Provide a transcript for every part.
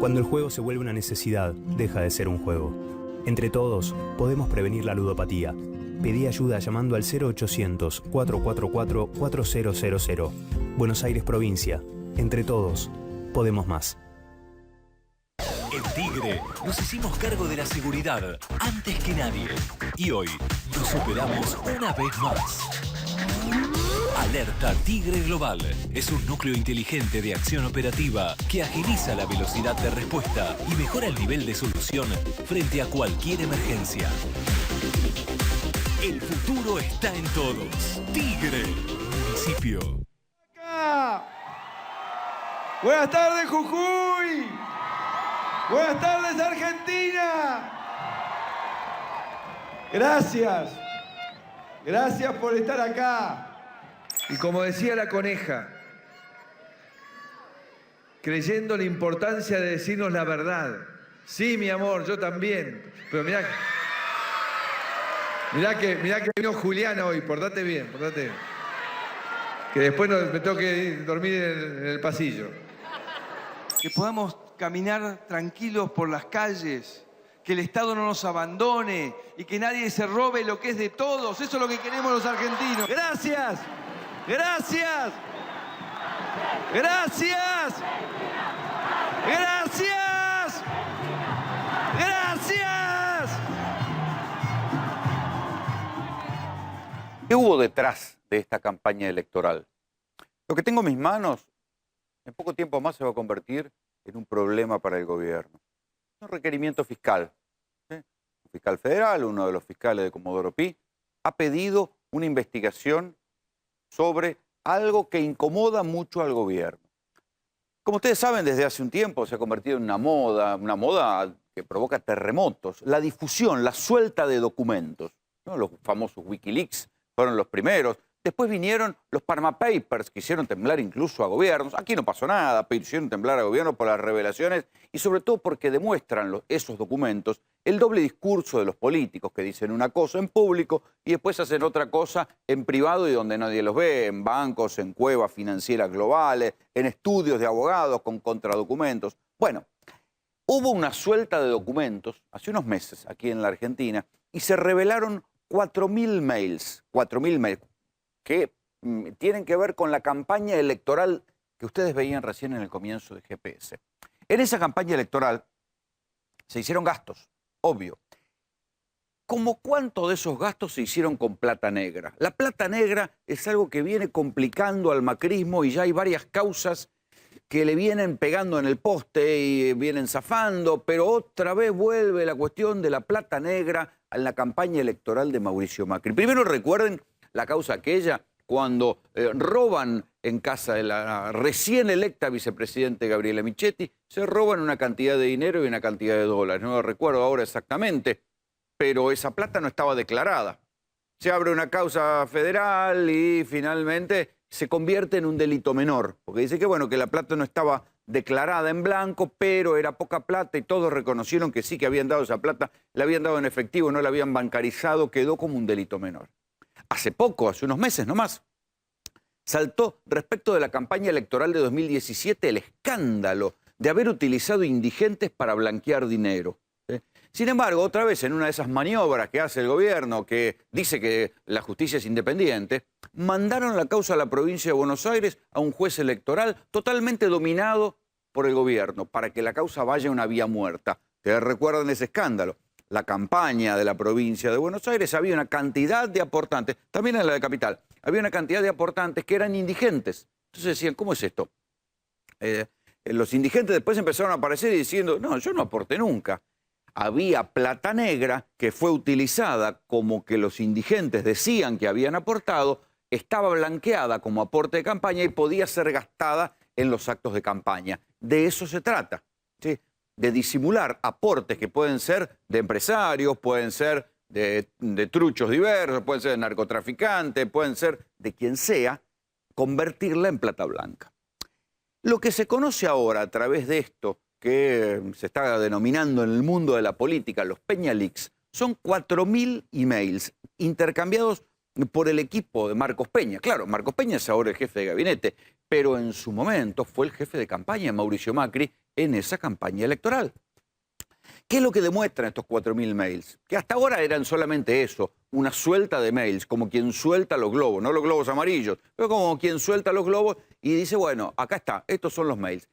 Cuando el juego se vuelve una necesidad, deja de ser un juego. Entre todos, podemos prevenir la ludopatía. Pedí ayuda llamando al 0800-444-4000. Buenos Aires, provincia. Entre todos, podemos más. En Tigre nos hicimos cargo de la seguridad antes que nadie. Y hoy nos superamos una vez más. Alerta Tigre Global es un núcleo inteligente de acción operativa que agiliza la velocidad de respuesta y mejora el nivel de solución frente a cualquier emergencia. El futuro está en todos. Tigre, municipio. Buenas tardes, Jujuy. Buenas tardes, Argentina. Gracias. Gracias por estar acá. Y como decía la coneja, creyendo la importancia de decirnos la verdad. Sí, mi amor, yo también. Pero mirá que vino Julián hoy, portate bien, portate bien. Que después me tengo que dormir en el pasillo. Que podamos caminar tranquilos por las calles, que el Estado no nos abandone y que nadie se robe lo que es de todos. Eso es lo que queremos los argentinos. ¡Gracias! ¡Gracias! ¡Gracias! ¡Gracias! ¡Gracias! ¿Qué hubo detrás de esta campaña electoral? Lo que tengo en mis manos, en poco tiempo más se va a convertir en un problema para el gobierno. Un requerimiento fiscal. Un fiscal federal, uno de los fiscales de Comodoro Pi, ha pedido una investigación sobre algo que incomoda mucho al gobierno. Como ustedes saben, desde hace un tiempo se ha convertido en una moda que provoca terremotos, la difusión, la suelta de documentos, ¿no? Los famosos Wikileaks fueron los primeros. Después vinieron los Panama Papers, que hicieron temblar incluso a gobiernos. Aquí no pasó nada, pero hicieron temblar a gobiernos por las revelaciones y sobre todo porque demuestran esos documentos el doble discurso de los políticos que dicen una cosa en público y después hacen otra cosa en privado y donde nadie los ve, en bancos, en cuevas financieras globales, en estudios de abogados con contradocumentos. Bueno, hubo una suelta de documentos hace unos meses aquí en la Argentina y se revelaron 4.000 mails, que tienen que ver con la campaña electoral que ustedes veían recién en el comienzo de GPS. En esa campaña electoral se hicieron gastos, obvio. ¿Cómo cuánto de esos gastos se hicieron con plata negra? La plata negra es algo que viene complicando al macrismo y ya hay varias causas que le vienen pegando en el poste y vienen zafando, pero otra vez vuelve la cuestión de la plata negra en la campaña electoral de Mauricio Macri. Primero recuerden la causa aquella cuando roban en casa de la recién electa vicepresidente Gabriela Michetti, se roban una cantidad de dinero y una cantidad de dólares. No lo recuerdo ahora exactamente, pero esa plata no estaba declarada. Se abre una causa federal y finalmente se convierte en un delito menor, porque dice que bueno, que la plata no estaba declarada en blanco, pero era poca plata y todos reconocieron que sí que habían dado esa plata, la habían dado en efectivo, no la habían bancarizado, quedó como un delito menor. Hace poco, hace unos meses nomás, saltó respecto de la campaña electoral de 2017 el escándalo de haber utilizado indigentes para blanquear dinero. Sin embargo, otra vez en una de esas maniobras que hace el gobierno, que dice que la justicia es independiente, mandaron la causa a la provincia de Buenos Aires a un juez electoral totalmente dominado por el gobierno, para que la causa vaya a una vía muerta. ¿Ustedes recuerdan ese escándalo? La campaña de la provincia de Buenos Aires había una cantidad de aportantes, también en la de Capital, había una cantidad de aportantes que eran indigentes. Entonces decían, ¿cómo es esto? Los indigentes después empezaron a aparecer diciendo, no, yo no aporté nunca. Había plata negra que fue utilizada como que los indigentes decían que habían aportado, estaba blanqueada como aporte de campaña y podía ser gastada en los actos de campaña. De eso se trata, ¿sí? De disimular aportes que pueden ser de empresarios, pueden ser de truchos diversos, pueden ser de narcotraficantes, pueden ser de quien sea, convertirla en plata blanca. Lo que se conoce ahora a través de esto, que se está denominando en el mundo de la política los Peña Leaks, son 4.000 emails intercambiados por el equipo de Marcos Peña. Claro, Marcos Peña es ahora el jefe de gabinete, pero en su momento fue el jefe de campaña de Mauricio Macri en esa campaña electoral. ¿Qué es lo que demuestran estos 4.000 mails? Que hasta ahora eran solamente eso, una suelta de mails, como quien suelta los globos, no los globos amarillos, pero como quien suelta los globos y dice, bueno, acá está, estos son los mails.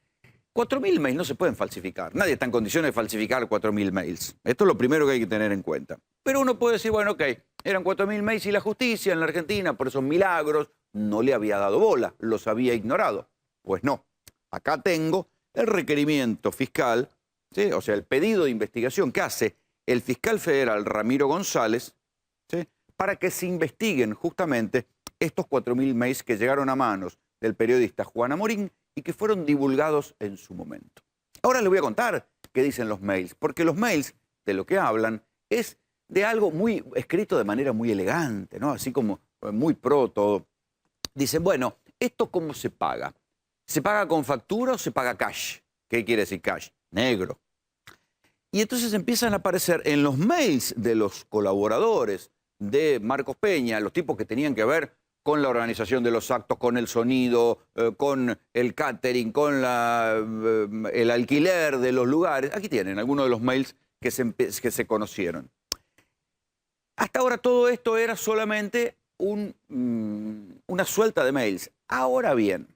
4.000 mails no se pueden falsificar, nadie está en condiciones de falsificar 4.000 mails. Esto es lo primero que hay que tener en cuenta. Pero uno puede decir, bueno, ok, eran 4.000 mails y la justicia en la Argentina, por esos milagros, no le había dado bola, los había ignorado. Pues no, acá tengo el requerimiento fiscal, ¿sí? O sea, el pedido de investigación que hace el fiscal federal Ramiro González, ¿sí? Para que se investiguen justamente estos 4.000 mails que llegaron a manos del periodista Juan Amorín y que fueron divulgados en su momento. Ahora les voy a contar qué dicen los mails, porque los mails de lo que hablan es de algo muy escrito de manera muy elegante, ¿no? Así como muy pro todo. Dicen, bueno, ¿esto cómo se paga? ¿Se paga con factura o se paga cash? ¿Qué quiere decir cash? Negro. Y entonces empiezan a aparecer en los mails de los colaboradores de Marcos Peña, los tipos que tenían que ver con la organización de los actos, con el sonido, con el catering, con el alquiler de los lugares. Aquí tienen algunos de los mails que se conocieron. Hasta ahora todo esto era solamente una suelta de mails. Ahora bien,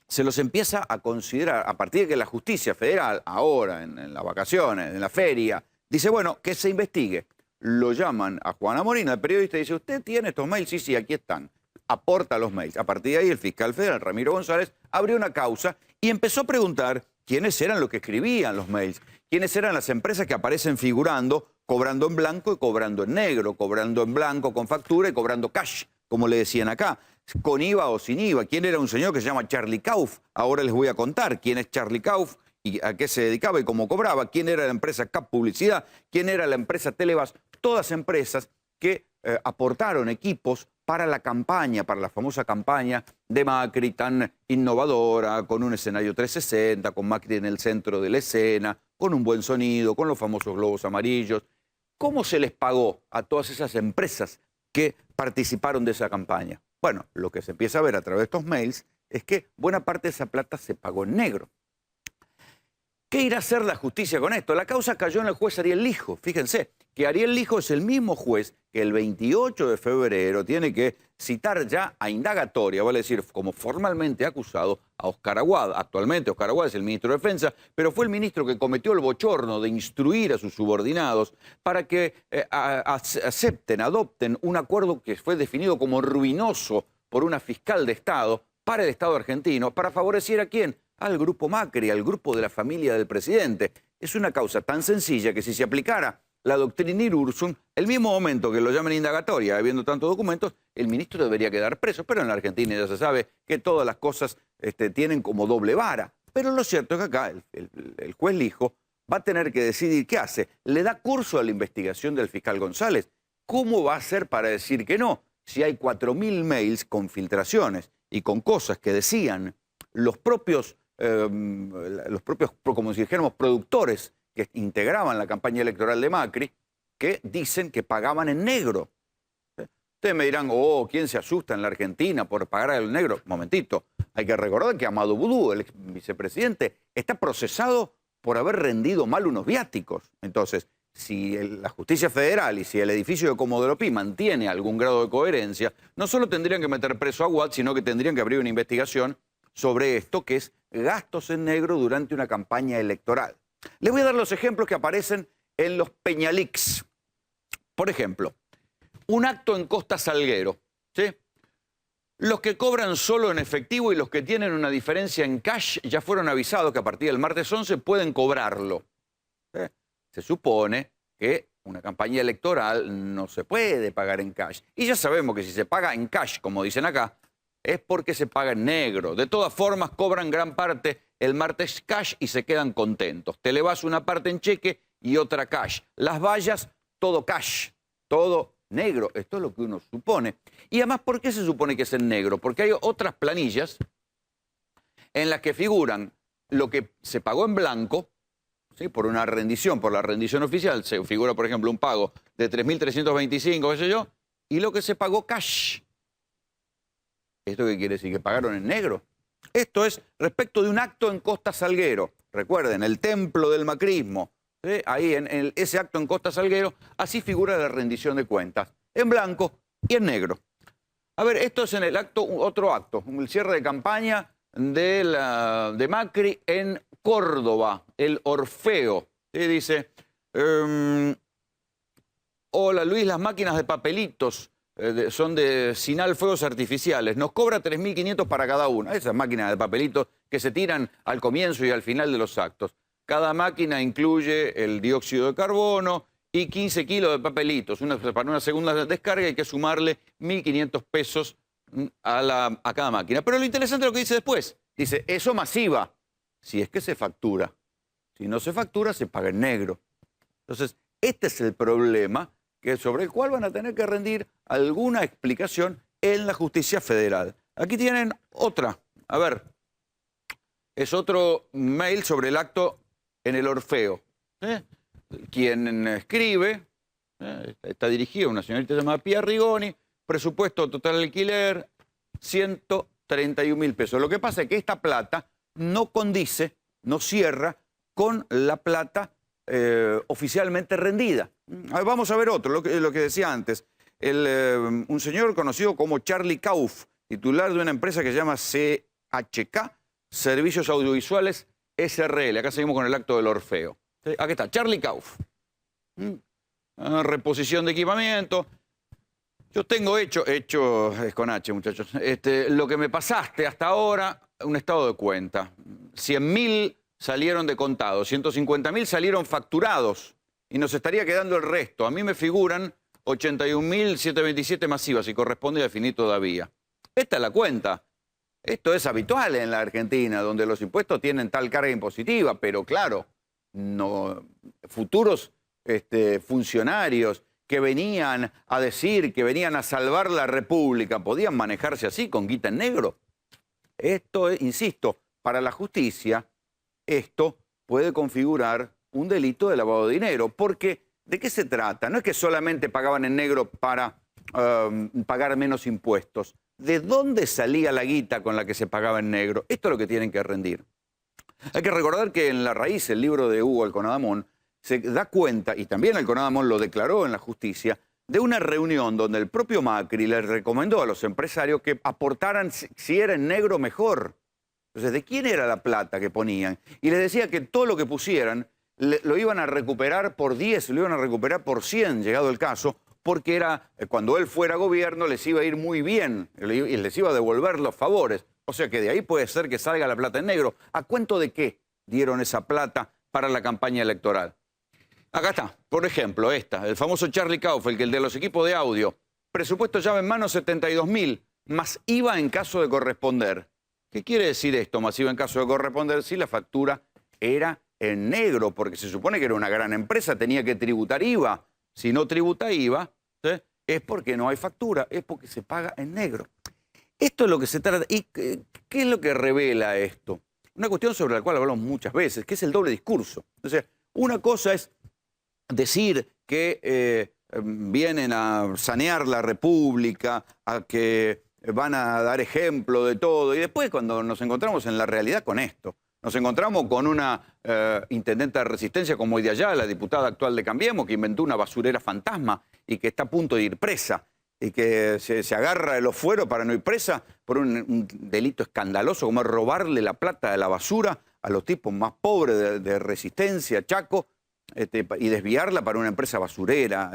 se los empieza a considerar, a partir de que la justicia federal, ahora en las vacaciones, en la feria, dice, bueno, que se investigue. Lo llaman a Juan Amorín, al periodista, y dice, ¿usted tiene estos mails? Sí, sí, aquí están. Aporta los mails. A partir de ahí el fiscal federal Ramiro González abrió una causa y empezó a preguntar quiénes eran los que escribían los mails, quiénes eran las empresas que aparecen figurando, cobrando en blanco y cobrando en negro, cobrando en blanco con factura y cobrando cash, como le decían acá, con IVA o sin IVA. ¿Quién era un señor que se llama Charlie Kauf? Ahora les voy a contar quién es Charlie Kauf y a qué se dedicaba y cómo cobraba, quién era la empresa Cap Publicidad, quién era la empresa Televas, todas empresas que aportaron equipos para la campaña, para la famosa campaña de Macri tan innovadora, con un escenario 360, con Macri en el centro de la escena, con un buen sonido, con los famosos globos amarillos. ¿Cómo se les pagó a todas esas empresas que participaron de esa campaña? Bueno, lo que se empieza a ver a través de estos mails es que buena parte de esa plata se pagó en negro. ¿Qué irá a hacer la justicia con esto? La causa cayó en el juez Ariel Lijo. Fíjense que Ariel Lijo es el mismo juez que el 28 de febrero tiene que citar ya a indagatoria, vale decir, como formalmente acusado, a Oscar Aguad. Actualmente Oscar Aguad es el ministro de Defensa, pero fue el ministro que cometió el bochorno de instruir a sus subordinados para que acepten, adopten un acuerdo que fue definido como ruinoso por una fiscal de Estado para el Estado argentino, para favorecer ¿a quién? Al grupo Macri, al grupo de la familia del presidente. Es una causa tan sencilla que si se aplicara la doctrina Irursum, el mismo momento que lo llamen indagatoria, habiendo tantos documentos, el ministro debería quedar preso. Pero en la Argentina ya se sabe que todas las cosas tienen como doble vara. Pero lo cierto es que acá el juez Lijo va a tener que decidir qué hace. ¿Le da curso a la investigación del fiscal González? ¿Cómo va a hacer para decir que no? Si hay 4.000 mails con filtraciones y con cosas que decían los propios, como si dijéramos, productores que integraban la campaña electoral de Macri, que dicen que pagaban en negro. Ustedes me dirán, oh, ¿quién se asusta en la Argentina por pagar el negro? Momentito, hay que recordar que Amado Boudou, el ex vicepresidente, está procesado por haber rendido mal unos viáticos. Entonces, si la justicia federal y si el edificio de Comodoro Pi mantiene algún grado de coherencia, no solo tendrían que meter preso a Aguad, sino que tendrían que abrir una investigación sobre esto, que es gastos en negro durante una campaña electoral. Les voy a dar los ejemplos que aparecen en los Peñalix. Por ejemplo, un acto en Costa Salguero, ¿sí? Los que cobran solo en efectivo y los que tienen una diferencia en cash ya fueron avisados que a partir del martes 11 pueden cobrarlo. Se supone que una campaña electoral no se puede pagar en cash. Y ya sabemos que si se paga en cash, como dicen acá, es porque se paga en negro. De todas formas, cobran gran parte el martes cash y se quedan contentos. Te le vas una parte en cheque y otra cash. Las vallas, todo cash, todo negro. Esto es lo que uno supone. Y además, ¿por qué se supone que es en negro? Porque hay otras planillas en las que figuran lo que se pagó en blanco, ¿sí? Por una rendición, por la rendición oficial. Se figura, por ejemplo, un pago de 3.325, qué sé yo, y lo que se pagó cash. ¿Esto qué quiere decir? ¿Que pagaron en negro? Esto es respecto de un acto en Costa Salguero. recuerden, el templo del macrismo, ¿sí? Ahí en ese acto en Costa Salguero, así figura la rendición de cuentas, en blanco y en negro. A ver, esto es en el acto, otro acto, el cierre de campaña de Macri en Córdoba, el Orfeo. ¿Sí? Dice, hola Luis, las máquinas de papelitos son de Sinal Fuegos Artificiales. Nos cobra 3.500 para cada una. Esas máquinas de papelitos que se tiran al comienzo y al final de los actos. Cada máquina incluye el dióxido de carbono y 15 kilos de papelitos. Para una segunda descarga hay que sumarle 1.500 pesos a cada máquina. Pero lo interesante es lo que dice después. Dice, eso masiva, si es que se factura. Si no se factura, se paga en negro. Entonces, este es el problema sobre el cual van a tener que rendir alguna explicación en la justicia federal. Aquí tienen otra. A ver, es otro mail sobre el acto en el Orfeo. Quien escribe, está dirigido a una señorita llamada Pia Rigoni, presupuesto total de alquiler, 131.000 pesos. Lo que pasa es que esta plata no condice, no cierra con la plata oficialmente rendida. Vamos a ver otro, lo que decía antes. Un señor conocido como Charlie Kauf, titular de una empresa que se llama CHK, Servicios Audiovisuales SRL. Acá seguimos con el acto del Orfeo. Aquí está, Charlie Kauf. Reposición de equipamiento. Yo tengo hecho, es con H, muchachos, lo que me pasaste hasta ahora, un estado de cuenta. 100.000 salieron de contado, 150.000 salieron facturados y nos estaría quedando el resto. A mí me figuran 81.727 masivas y corresponde a definir todavía. Esta es la cuenta. Esto es habitual en la Argentina, donde los impuestos tienen tal carga impositiva, pero claro, no, futuros funcionarios que venían a decir, que venían a salvar la República, ¿podían manejarse así, con guita en negro? Esto, insisto, para la justicia, esto puede configurar un delito de lavado de dinero, porque ¿de qué se trata? No es que solamente pagaban en negro para pagar menos impuestos. ¿De dónde salía la guita con la que se pagaba en negro? Esto es lo que tienen que rendir. Hay que recordar que en La Raíz, el libro de Hugo Alconadamón, se da cuenta, y también Alconadamón lo declaró en la justicia, de una reunión donde el propio Macri le recomendó a los empresarios que aportaran, si era en negro, mejor. Entonces, ¿de quién era la plata que ponían? Y les decía que todo lo que pusieran lo iban a recuperar por 10, lo iban a recuperar por 100, llegado el caso, porque cuando él fuera gobierno les iba a ir muy bien y les iba a devolver los favores. O sea que de ahí puede ser que salga la plata en negro. ¿A cuento de qué dieron esa plata para la campaña electoral? Acá está, por ejemplo, el famoso Charlie Kauf, el de los equipos de audio. Presupuesto llave en mano 72.000, más IVA en caso de corresponder. ¿Qué quiere decir esto, más IVA en caso de corresponder? Si la factura era en negro, porque se supone que era una gran empresa, tenía que tributar IVA. Si no tributa IVA, ¿sí?, es porque no hay factura, es porque se paga en negro. Esto es lo que se trata. ¿Y qué es lo que revela esto? Una cuestión sobre la cual hablamos muchas veces, que es el doble discurso. O sea, una cosa es decir que vienen a sanear la República, a que van a dar ejemplo de todo, y después cuando nos encontramos en la realidad con esto, nos encontramos con una intendenta de Resistencia como Idiayá, la diputada actual de Cambiemos, que inventó una basurera fantasma y que está a punto de ir presa, y que se agarra de los fueros para no ir presa por un delito escandaloso como es robarle la plata de la basura a los tipos más pobres de Resistencia, Chaco, y desviarla para una empresa basurera.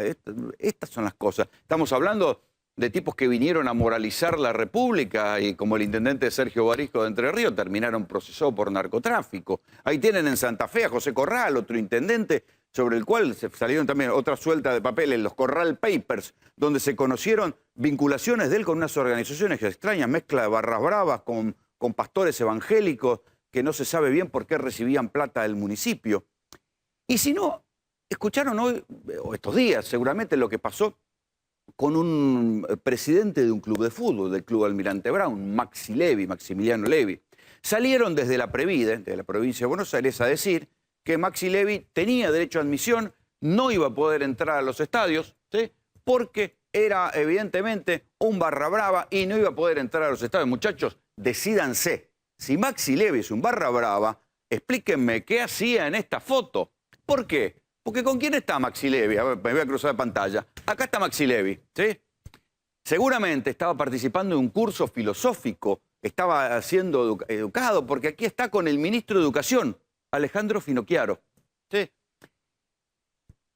Estas son las cosas. Estamos hablando de tipos que vinieron a moralizar la República y como el intendente Sergio Barisco de Entre Ríos terminaron procesados por narcotráfico. Ahí tienen en Santa Fe a José Corral, otro intendente, sobre el cual se salieron también otra suelta de papeles, los Corral Papers, donde se conocieron vinculaciones de él con unas organizaciones extrañas, mezcla de barras bravas con pastores evangélicos, que no se sabe bien por qué recibían plata del municipio. Y si no, escucharon hoy, o estos días, seguramente lo que pasó con un presidente de un club de fútbol, del Club Almirante Brown, Maximiliano Levy. Salieron desde la Previde, de la provincia de Buenos Aires, a decir que Maxi Levy tenía derecho a admisión, no iba a poder entrar a los estadios, ¿sí?, porque era evidentemente un barra brava y no iba a poder entrar a los estadios. Muchachos, decídanse. Si Maxi Levy es un barra brava, explíquenme qué hacía en esta foto. ¿Por qué? Porque ¿con quién está Maxi Levy? A ver, me voy a cruzar la pantalla. Acá está Maxi Levy, ¿sí? Seguramente estaba participando en un curso filosófico, estaba siendo educado, porque aquí está con el ministro de Educación, Alejandro Finocchiaro, ¿sí?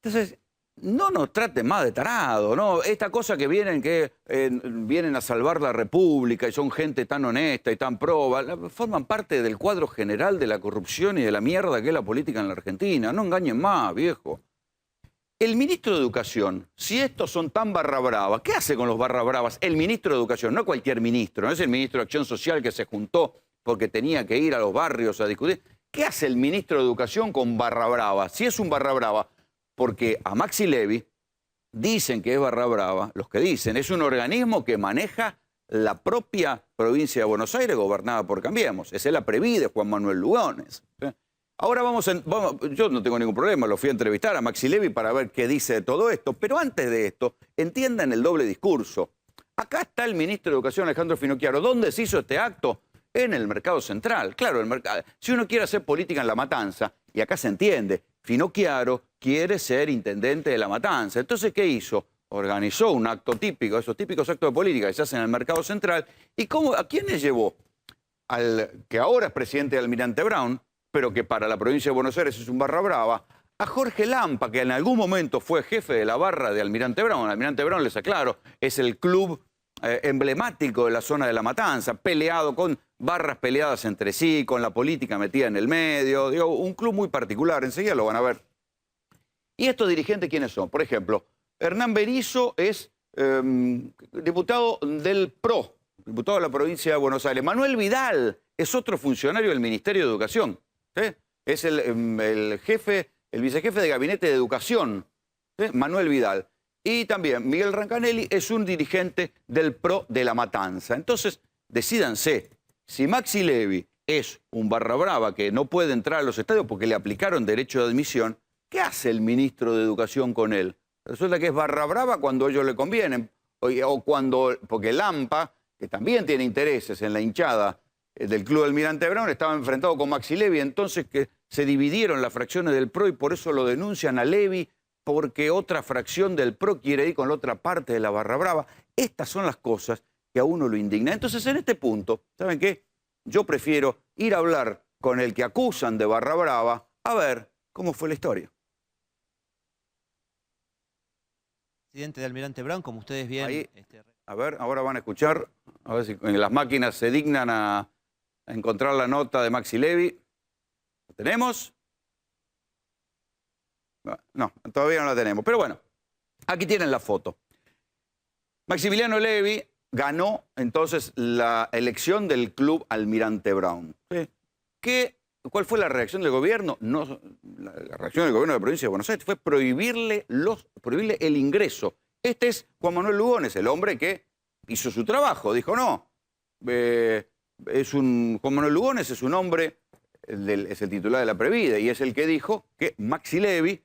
Entonces, no nos traten más de tarado, ¿no? Esta cosa que vienen a salvar la República y son gente tan honesta y tan proba, forman parte del cuadro general de la corrupción y de la mierda que es la política en la Argentina. No engañen más, viejo. El ministro de Educación, si estos son tan barra bravas, ¿qué hace con los barra bravas? El ministro de Educación, no cualquier ministro, no es el ministro de Acción Social que se juntó porque tenía que ir a los barrios a discutir. ¿Qué hace el ministro de Educación con barra brava? Si es un barra brava, porque a Maxi Levy dicen que es barra brava, los que dicen, es un organismo que maneja la propia provincia de Buenos Aires gobernada por Cambiemos. Esa es la Previ de Juan Manuel Lugones. Ahora yo no tengo ningún problema, lo fui a entrevistar a Maxi Levy para ver qué dice de todo esto, pero antes de esto, entiendan el doble discurso. Acá está el ministro de Educación, Alejandro Finocchiaro. ¿Dónde se hizo este acto? En el Mercado Central. Claro, el mercado. Si uno quiere hacer política en La Matanza, y acá se entiende, Finocchiaro quiere ser intendente de La Matanza. Entonces, ¿qué hizo? Organizó un acto típico, esos típicos actos de política que se hacen en el Mercado Central. ¿Y a quiénes llevó? Al que ahora es presidente de Almirante Brown, pero que para la provincia de Buenos Aires es un barra brava, a Jorge Lampa, que en algún momento fue jefe de la barra de Almirante Brown. Almirante Brown, les aclaro, es el club emblemático de la zona de La Matanza, peleado con barras peleadas entre sí, con la política metida en el medio, digo, un club muy particular, enseguida lo van a ver. ¿Y estos dirigentes quiénes son? Por ejemplo, Hernán Berizo es diputado del PRO, diputado de la provincia de Buenos Aires. Manuel Vidal es otro funcionario del Ministerio de Educación, ¿sí? Es el vicejefe de Gabinete de Educación, ¿sí? Manuel Vidal. Y también Miguel Rancanelli es un dirigente del PRO de La Matanza. Entonces, decídanse, si Maxi Levy es un barra brava que no puede entrar a los estadios porque le aplicaron derecho de admisión, ¿qué hace el ministro de Educación con él? Resulta que es barra brava cuando a ellos le convienen, porque Lampa, que también tiene intereses en la hinchada del Club Almirante Brown, estaba enfrentado con Maxi Levy, entonces que se dividieron las fracciones del PRO y por eso lo denuncian a Levy, porque otra fracción del PRO quiere ir con la otra parte de la barra brava. Estas son las cosas que a uno lo indigna. Entonces, en este punto, ¿saben qué? Yo prefiero ir a hablar con el que acusan de barra brava a ver cómo fue la historia. Presidente de Almirante Brown, como ustedes bien... Ahí, a ver, ahora van a escuchar, a ver si las máquinas se dignan a encontrar la nota de Maxi Levy. ¿La tenemos? No, todavía no la tenemos. Pero bueno, aquí tienen la foto. Maximiliano Levy ganó entonces la elección del Club Almirante Brown. ¿Sí? ¿Cuál fue la reacción del gobierno? No, la reacción del gobierno de la provincia de Buenos Aires fue prohibirle el ingreso. Este es Juan Manuel Lugones, el hombre que hizo su trabajo. Dijo, no, Juan Manuel Lugones es un hombre, es el titular de la Previde, y es el que dijo que Maxi Levy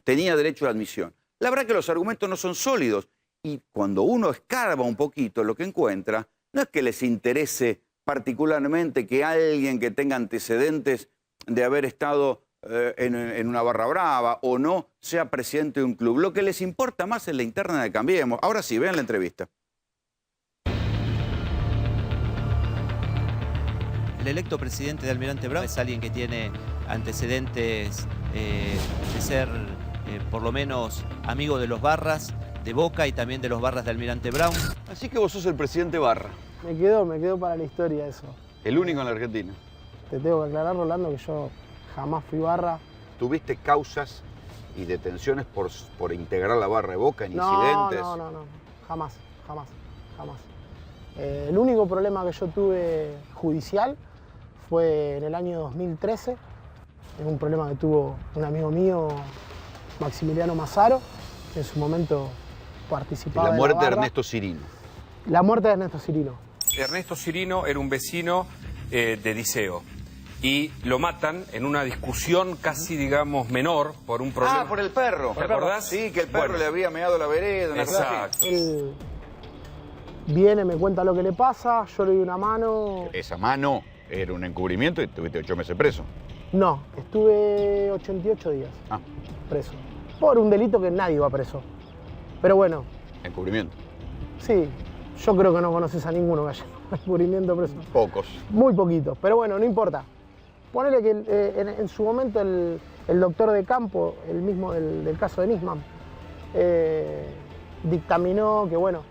tenía derecho de admisión. La verdad que los argumentos no son sólidos y cuando uno escarba un poquito lo que encuentra, no es que les interese particularmente que alguien que tenga antecedentes de haber estado en una barra brava o no sea presidente de un club. Lo que les importa más es la interna de Cambiemos. Ahora sí, vean la entrevista. El electo presidente de Almirante Brown es alguien que tiene antecedentes de ser por lo menos amigo de los barras de Boca y también de los barras de Almirante Brown. Así que vos sos el presidente barra. Me quedó para la historia eso. El único en la Argentina. Te tengo que aclarar, Rolando, que yo jamás fui barra. ¿Tuviste causas y detenciones por integrar la barra de Boca en incidentes? No. Jamás. El único problema que yo tuve judicial fue en el año 2013. Es un problema que tuvo un amigo mío, Maximiliano Mazzaro, que en su momento participaba. La muerte de la de barra. Ernesto Cirino. La muerte de Ernesto Cirino. Ernesto Cirino era un vecino de Diceo y lo matan en una discusión casi, digamos, menor por un problema. Ah, por el perro. ¿Te acordás? Sí, que el perro le había meado la vereda. Exacto. Viene, me cuenta lo que le pasa, yo le doy una mano. Esa mano era un encubrimiento y tuviste 8 meses preso. No, estuve 88 días preso. Por un delito que nadie va preso. Pero bueno. Encubrimiento. Sí, yo creo que no conoces a ninguno que haya encubrimiento preso. Pocos. Muy poquitos, pero bueno, no importa. Ponele que en su momento el doctor de campo, el mismo del caso de Nisman, dictaminó que, bueno,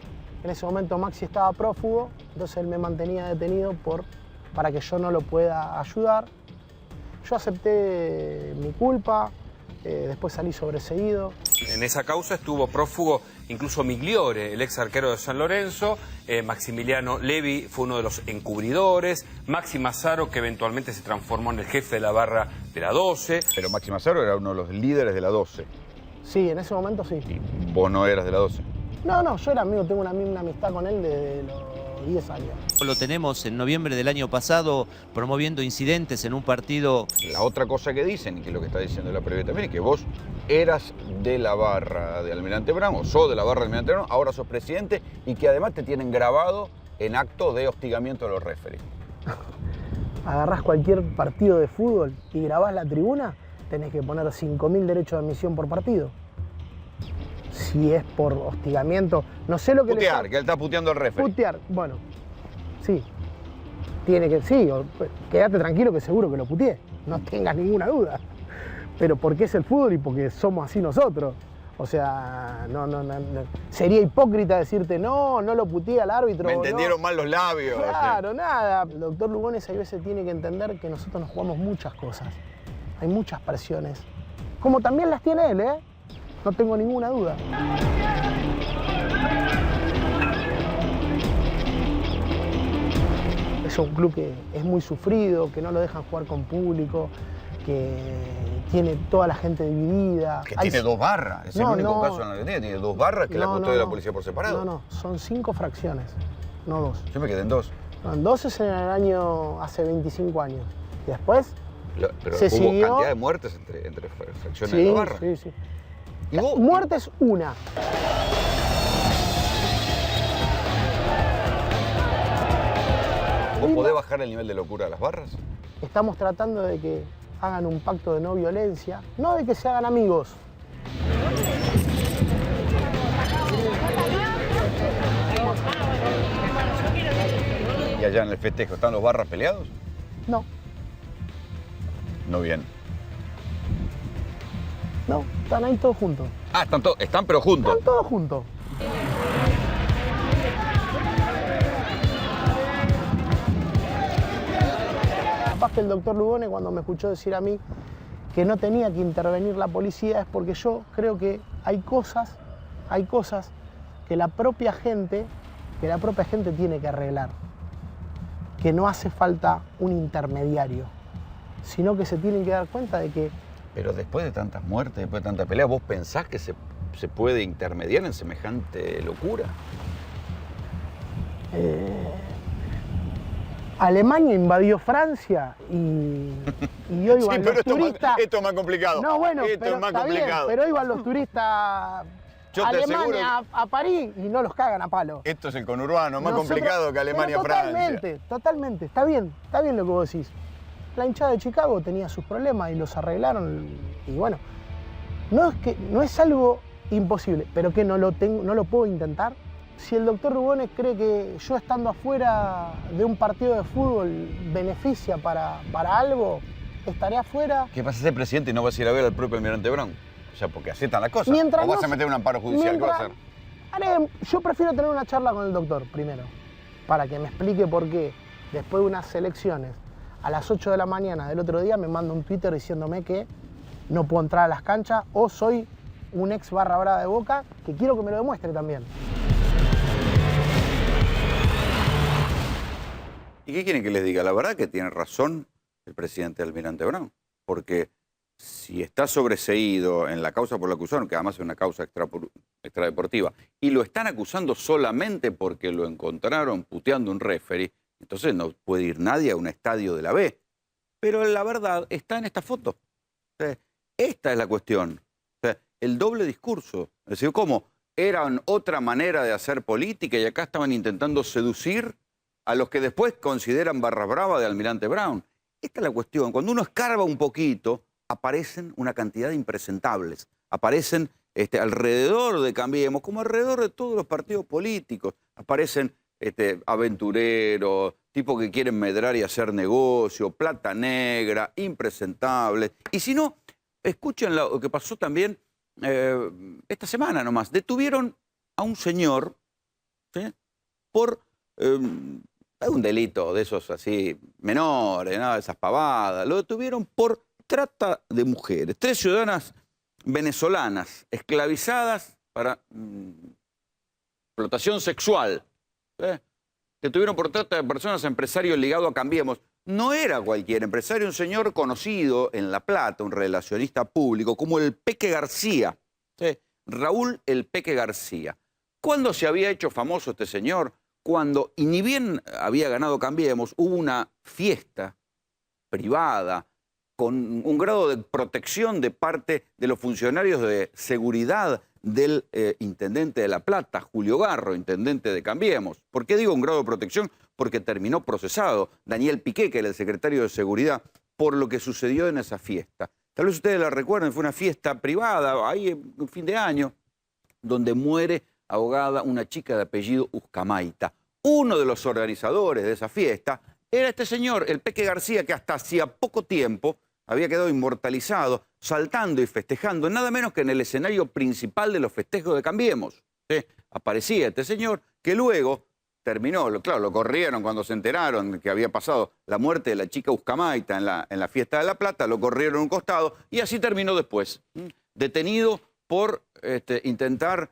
en ese momento Maxi estaba prófugo, entonces él me mantenía detenido para que yo no lo pueda ayudar. Yo acepté mi culpa, después salí sobreseído. En esa causa estuvo prófugo incluso Migliore, el ex arquero de San Lorenzo, Maximiliano Levi fue uno de los encubridores, Maxi Mazzaro, que eventualmente se transformó en el jefe de la barra de la 12. Pero Maxi Mazzaro era uno de los líderes de la 12. Sí, en ese momento sí. Y vos no eras de la 12. No, yo era amigo, tengo una amistad con él desde los 10 años. Lo tenemos en noviembre del año pasado promoviendo incidentes en un partido. La otra cosa que dicen, y que es lo que está diciendo la previa también, es que vos eras de la barra de Almirante Brown, o sos de la barra de Almirante Brown, ahora sos presidente, y que además te tienen grabado en acto de hostigamiento a los referees. Agarrás cualquier partido de fútbol y grabás la tribuna, tenés que poner 5.000 derechos de admisión por partido. Si es por hostigamiento, no sé lo que Putear, que él está puteando al referee. Putear, bueno, sí. Tiene que, sí, quédate tranquilo que seguro que lo puteé, no tengas ninguna duda. Pero porque es el fútbol y porque somos así nosotros. O sea, no. Sería hipócrita decirte, no lo puteé al árbitro. Me entendieron mal los labios. Claro, nada. El doctor Lugones a veces tiene que entender que nosotros nos jugamos muchas cosas. Hay muchas presiones. Como también las tiene él, ¿eh? No tengo ninguna duda. Es un club que es muy sufrido, que no lo dejan jugar con público, que tiene toda la gente dividida. Que tiene 2 barras. Es el único caso en la Argentina. Tiene 2 barras que la custodia de la policía por separado. No, son 5 fracciones, no 2. Yo me quedé en 2. No, en 2 es en el año, hace 25 años. Y después pero se hubo siguió cantidad de muertes entre fracciones de la barra. Sí. ¿Y vos? Muertes, una. ¿Vos podés bajar el nivel de locura de las barras? Estamos tratando de que hagan un pacto de no violencia, no de que se hagan amigos. ¿Y allá en el festejo están los barras peleados? No, No bien. no, están ahí todos juntos. Ah, están pero juntos. Están todos juntos. Capaz que el doctor Lugones, cuando me escuchó decir a mí que no tenía que intervenir la policía, es porque yo creo que hay cosas que la propia gente tiene que arreglar. Que no hace falta un intermediario, sino que se tienen que dar cuenta de que... Pero después de tantas muertes, después de tanta pelea, ¿vos pensás que se puede intermediar en semejante locura? Alemania invadió Francia y hoy van los turistas... Esto es más complicado. No, bueno, esto es más está complicado. bien, pero hoy van los turistas a Alemania, a París, y no los cagan a palo. Esto es el conurbano, más Nosotros- complicado que Alemania-Francia. Totalmente, está bien lo que vos decís. La hinchada de Chicago tenía sus problemas y los arreglaron y bueno, no es algo imposible, pero que no lo puedo intentar. Si el doctor Lugones cree que yo estando afuera de un partido de fútbol beneficia para algo, estaré afuera. ¿Qué vas a ser presidente y no vas a ir a ver al propio Almirante Brown? O sea, porque aceptan las cosas. Mientras ¿O vas no a meter un amparo judicial? ¿Qué vas a hacer? Yo prefiero tener una charla con el doctor primero, para que me explique por qué, después de unas elecciones, a las 8 de la mañana del otro día me manda un Twitter diciéndome que no puedo entrar a las canchas o soy un ex barra brava de Boca, que quiero que me lo demuestre también. ¿Y qué quieren que les diga? La verdad que tiene razón el presidente Almirante Brown, porque si está sobreseído en la causa por la acusación, que además es una causa extradeportiva, y lo están acusando solamente porque lo encontraron puteando un referee, entonces no puede ir nadie a un estadio de la B. Pero la verdad está en esta foto. O sea, esta es la cuestión. O sea, el doble discurso. Es decir, ¿cómo? eran otra manera de hacer política y acá estaban intentando seducir a los que después consideran barra brava de Almirante Brown. Esta es la cuestión. Cuando uno escarba un poquito, aparecen una cantidad de impresentables. Aparecen alrededor de Cambiemos, como alrededor de todos los partidos políticos. Aparecen aventureros, tipos que quieren medrar y hacer negocio, plata negra, impresentables. Y si no, escuchen lo que pasó también esta semana nomás. Detuvieron a un señor, ¿sí?, por un delito de esos así menores, ¿no?, esas pavadas. Lo detuvieron por trata de mujeres. 3 ciudadanas venezolanas esclavizadas para explotación sexual. Detuvieron por trata de personas a empresarios ligados a Cambiemos. No era cualquier empresario, un señor conocido en La Plata, un relacionista público, como el Peque García. ¿Sí? Raúl el Peque García. ¿Cuándo se había hecho famoso este señor? Cuando, y ni bien había ganado Cambiemos, hubo una fiesta privada con un grado de protección de parte de los funcionarios de seguridad del intendente de La Plata, Julio Garro, intendente de Cambiemos. ¿Por qué digo un grado de protección? Porque terminó procesado Daniel Piqué, que era el secretario de Seguridad, por lo que sucedió en esa fiesta. Tal vez ustedes la recuerden, fue una fiesta privada, ahí en fin de año, donde muere ahogada una chica de apellido Uzcamaita. Uno de los organizadores de esa fiesta era este señor, el Peque García, que hasta hacía poco tiempo había quedado inmortalizado, saltando y festejando, nada menos que en el escenario principal de los festejos de Cambiemos. ¿Sí? Aparecía este señor, que luego terminó, claro, lo corrieron cuando se enteraron que había pasado la muerte de la chica Uzcamaita en la fiesta de La Plata, lo corrieron a un costado y así terminó después, detenido por intentar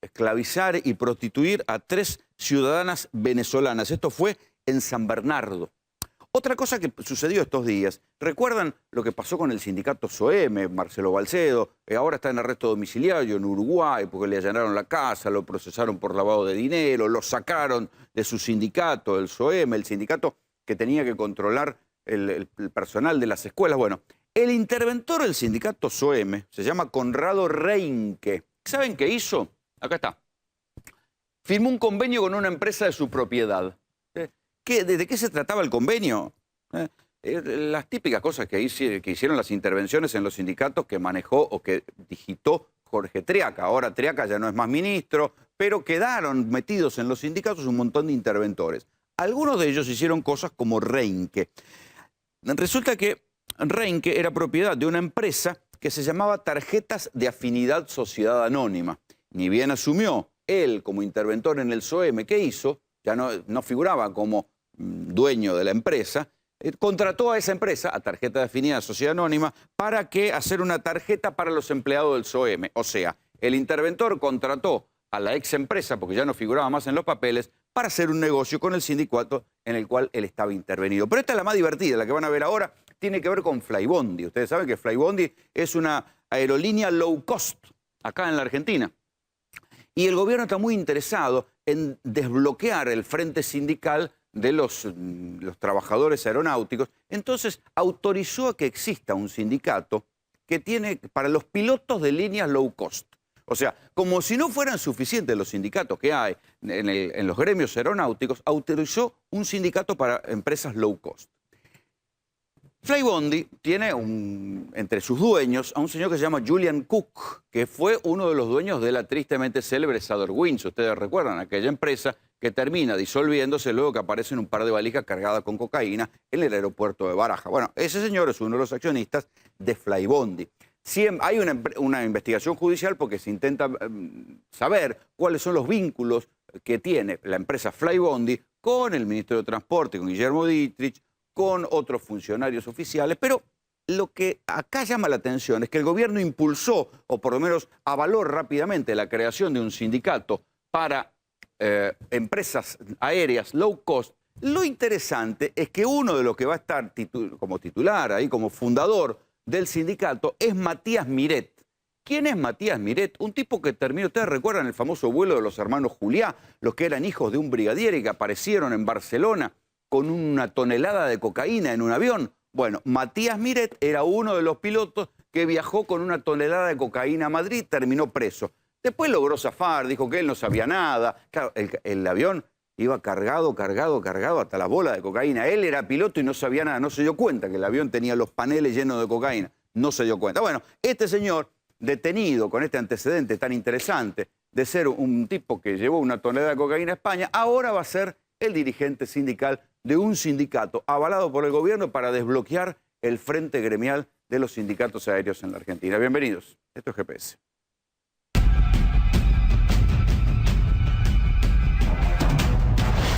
esclavizar y prostituir a 3 ciudadanas venezolanas. Esto fue en San Bernardo. Otra cosa que sucedió estos días, ¿recuerdan lo que pasó con el sindicato SOEM, Marcelo Balcedo? Ahora está en arresto domiciliario en Uruguay porque le allanaron la casa, lo procesaron por lavado de dinero, lo sacaron de su sindicato, el SOEM, el sindicato que tenía que controlar el personal de las escuelas. Bueno, el interventor del sindicato SOEM se llama Conrado Reinke. ¿Saben qué hizo? Acá está. Firmó un convenio con una empresa de su propiedad. ¿De qué se trataba el convenio? Las típicas cosas que hicieron las intervenciones en los sindicatos que manejó o que digitó Jorge Triaca. Ahora Triaca ya no es más ministro, pero quedaron metidos en los sindicatos un montón de interventores. Algunos de ellos hicieron cosas como Reinke. Resulta que Reinke era propiedad de una empresa que se llamaba Tarjetas de Afinidad Sociedad Anónima. Ni bien asumió él como interventor en el SOEM, ¿qué hizo? Ya no figuraba como dueño de la empresa, contrató a esa empresa, a Tarjeta de Afinidad Sociedad Anónima, para que hacer una tarjeta para los empleados del SOEM. O sea, el interventor contrató a la ex empresa, porque ya no figuraba más en los papeles, para hacer un negocio con el sindicato en el cual él estaba intervenido. Pero esta es la más divertida, la que van a ver ahora, tiene que ver con Flybondi. Ustedes saben que Flybondi es una aerolínea low cost acá en la Argentina. Y el gobierno está muy interesado en desbloquear el frente sindical de los trabajadores aeronáuticos. Entonces autorizó a que exista un sindicato que tiene para los pilotos de líneas low cost. O sea, como si no fueran suficientes los sindicatos que hay en los gremios aeronáuticos, autorizó un sindicato para empresas low cost. Flybondi tiene entre sus dueños a un señor que se llama Julian Cook, que fue uno de los dueños de la tristemente célebre Soderwinds. Ustedes recuerdan aquella empresa que termina disolviéndose luego que aparecen un par de valijas cargadas con cocaína en el aeropuerto de Baraja. Bueno, ese señor es uno de los accionistas de Flybondi. Hay una investigación judicial porque se intenta saber cuáles son los vínculos que tiene la empresa Flybondi con el ministro de Transporte, con Guillermo Dietrich, con otros funcionarios oficiales, pero lo que acá llama la atención es que el gobierno impulsó, o por lo menos avaló rápidamente, la creación de un sindicato para empresas aéreas low cost. Lo interesante es que uno de los que va a estar como titular, ahí como fundador del sindicato, es Matías Miret. ¿Quién es Matías Miret? Un tipo que terminó, ustedes recuerdan el famoso vuelo de los hermanos Juliá, los que eran hijos de un brigadier y que aparecieron en Barcelona con una tonelada de cocaína en un avión. Bueno, Matías Miret era uno de los pilotos que viajó con una tonelada de cocaína a Madrid, terminó preso. Después logró zafar, dijo que él no sabía nada. Claro, el avión iba cargado hasta la bola de cocaína. Él era piloto y no sabía nada, no se dio cuenta que el avión tenía los paneles llenos de cocaína. No se dio cuenta. Bueno, este señor, detenido con este antecedente tan interesante de ser un tipo que llevó una tonelada de cocaína a España, ahora va a ser el dirigente sindical de un sindicato avalado por el gobierno para desbloquear el frente gremial de los sindicatos aéreos en la Argentina. Bienvenidos. Esto es GPS.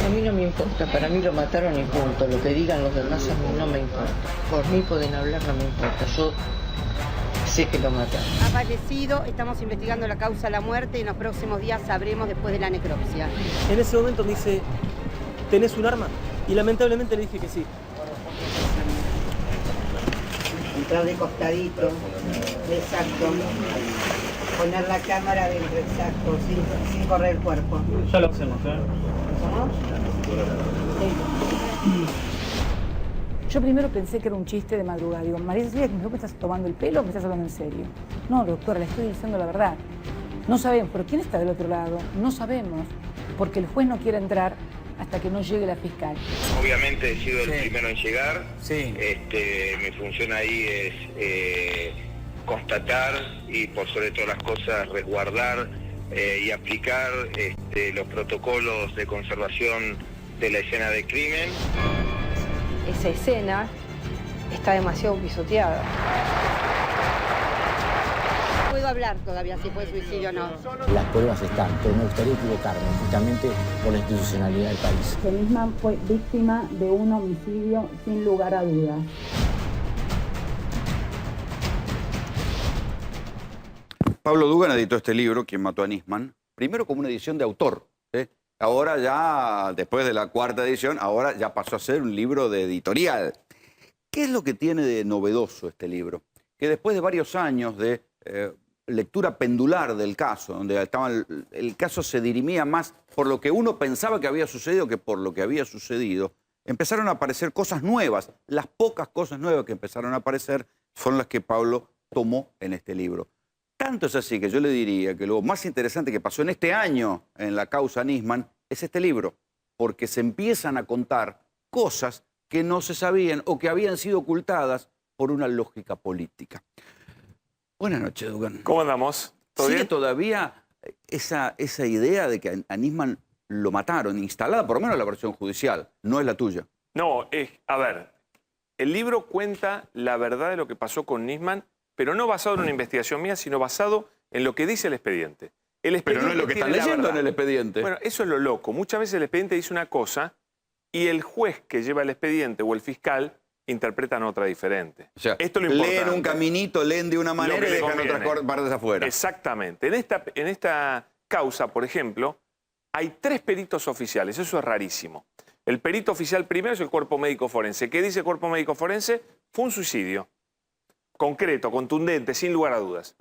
A mí no me importa, para mí lo mataron y punto. Lo que digan los demás a mí no me importa. Por mí pueden hablar, no me importa. Yo sé que lo mataron. Ha fallecido, estamos investigando la causa de la muerte y en los próximos días sabremos después de la necropsia. En ese momento me dice, ¿tenés un arma? Y lamentablemente le dije que sí. Entrar de costadito, exacto. Poner la cámara dentro, exacto, sin correr el cuerpo. Ya lo hacemos, ¿eh? Yo primero pensé que era un chiste de madrugada. Digo, María Cecilia, ¿me estás tomando el pelo o me estás hablando en serio? No, doctora, le estoy diciendo la verdad. No sabemos, pero ¿quién está del otro lado? No sabemos, porque el juez no quiere entrar hasta que no llegue la fiscal. Obviamente he sido el primero en llegar. Sí. Mi función ahí es constatar y por sobre todas las cosas resguardar y aplicar los protocolos de conservación de la escena del crimen. Esa escena está demasiado pisoteada. No puedo hablar todavía si fue suicidio o no. Las pruebas están, pero me gustaría equivocarme, justamente por la institucionalidad del país. Nisman fue víctima de un homicidio sin lugar a dudas. Pablo Dugan editó este libro, Quien mató a Nisman, primero como una edición de autor. Ahora ya, después de la 4ª edición, ahora ya pasó a ser un libro de editorial. ¿Qué es lo que tiene de novedoso este libro? Que después de varios años de lectura pendular del caso, donde el caso se dirimía más por lo que uno pensaba que había sucedido que por lo que había sucedido, empezaron a aparecer cosas nuevas. Las pocas cosas nuevas que empezaron a aparecer fueron las que Pablo tomó en este libro. Tanto es así que yo le diría que lo más interesante que pasó en este año en la causa Nisman es este libro, porque se empiezan a contar cosas que no se sabían o que habían sido ocultadas por una lógica política. Buenas noches, Dugan. ¿Cómo andamos? ¿Todo ¿Sigue bien? todavía esa idea de que a Nisman lo mataron, instalada por lo menos en la versión judicial, no es la tuya? No, a ver, el libro cuenta la verdad de lo que pasó con Nisman, pero no basado en una investigación mía, sino basado en lo que dice el expediente. Pero no es lo que están leyendo en el expediente. Bueno, eso es lo loco. Muchas veces el expediente dice una cosa y el juez que lleva el expediente o el fiscal interpretan otra diferente. O sea, esto es lo importante. leen un caminito, leen de una manera y dejan conviene. otras partes afuera. Exactamente. En esta causa, por ejemplo, hay 3 peritos oficiales. Eso es rarísimo. El perito oficial primero es el cuerpo médico forense. ¿Qué dice el cuerpo médico forense? Fue un suicidio. Concreto, contundente, sin lugar a dudas.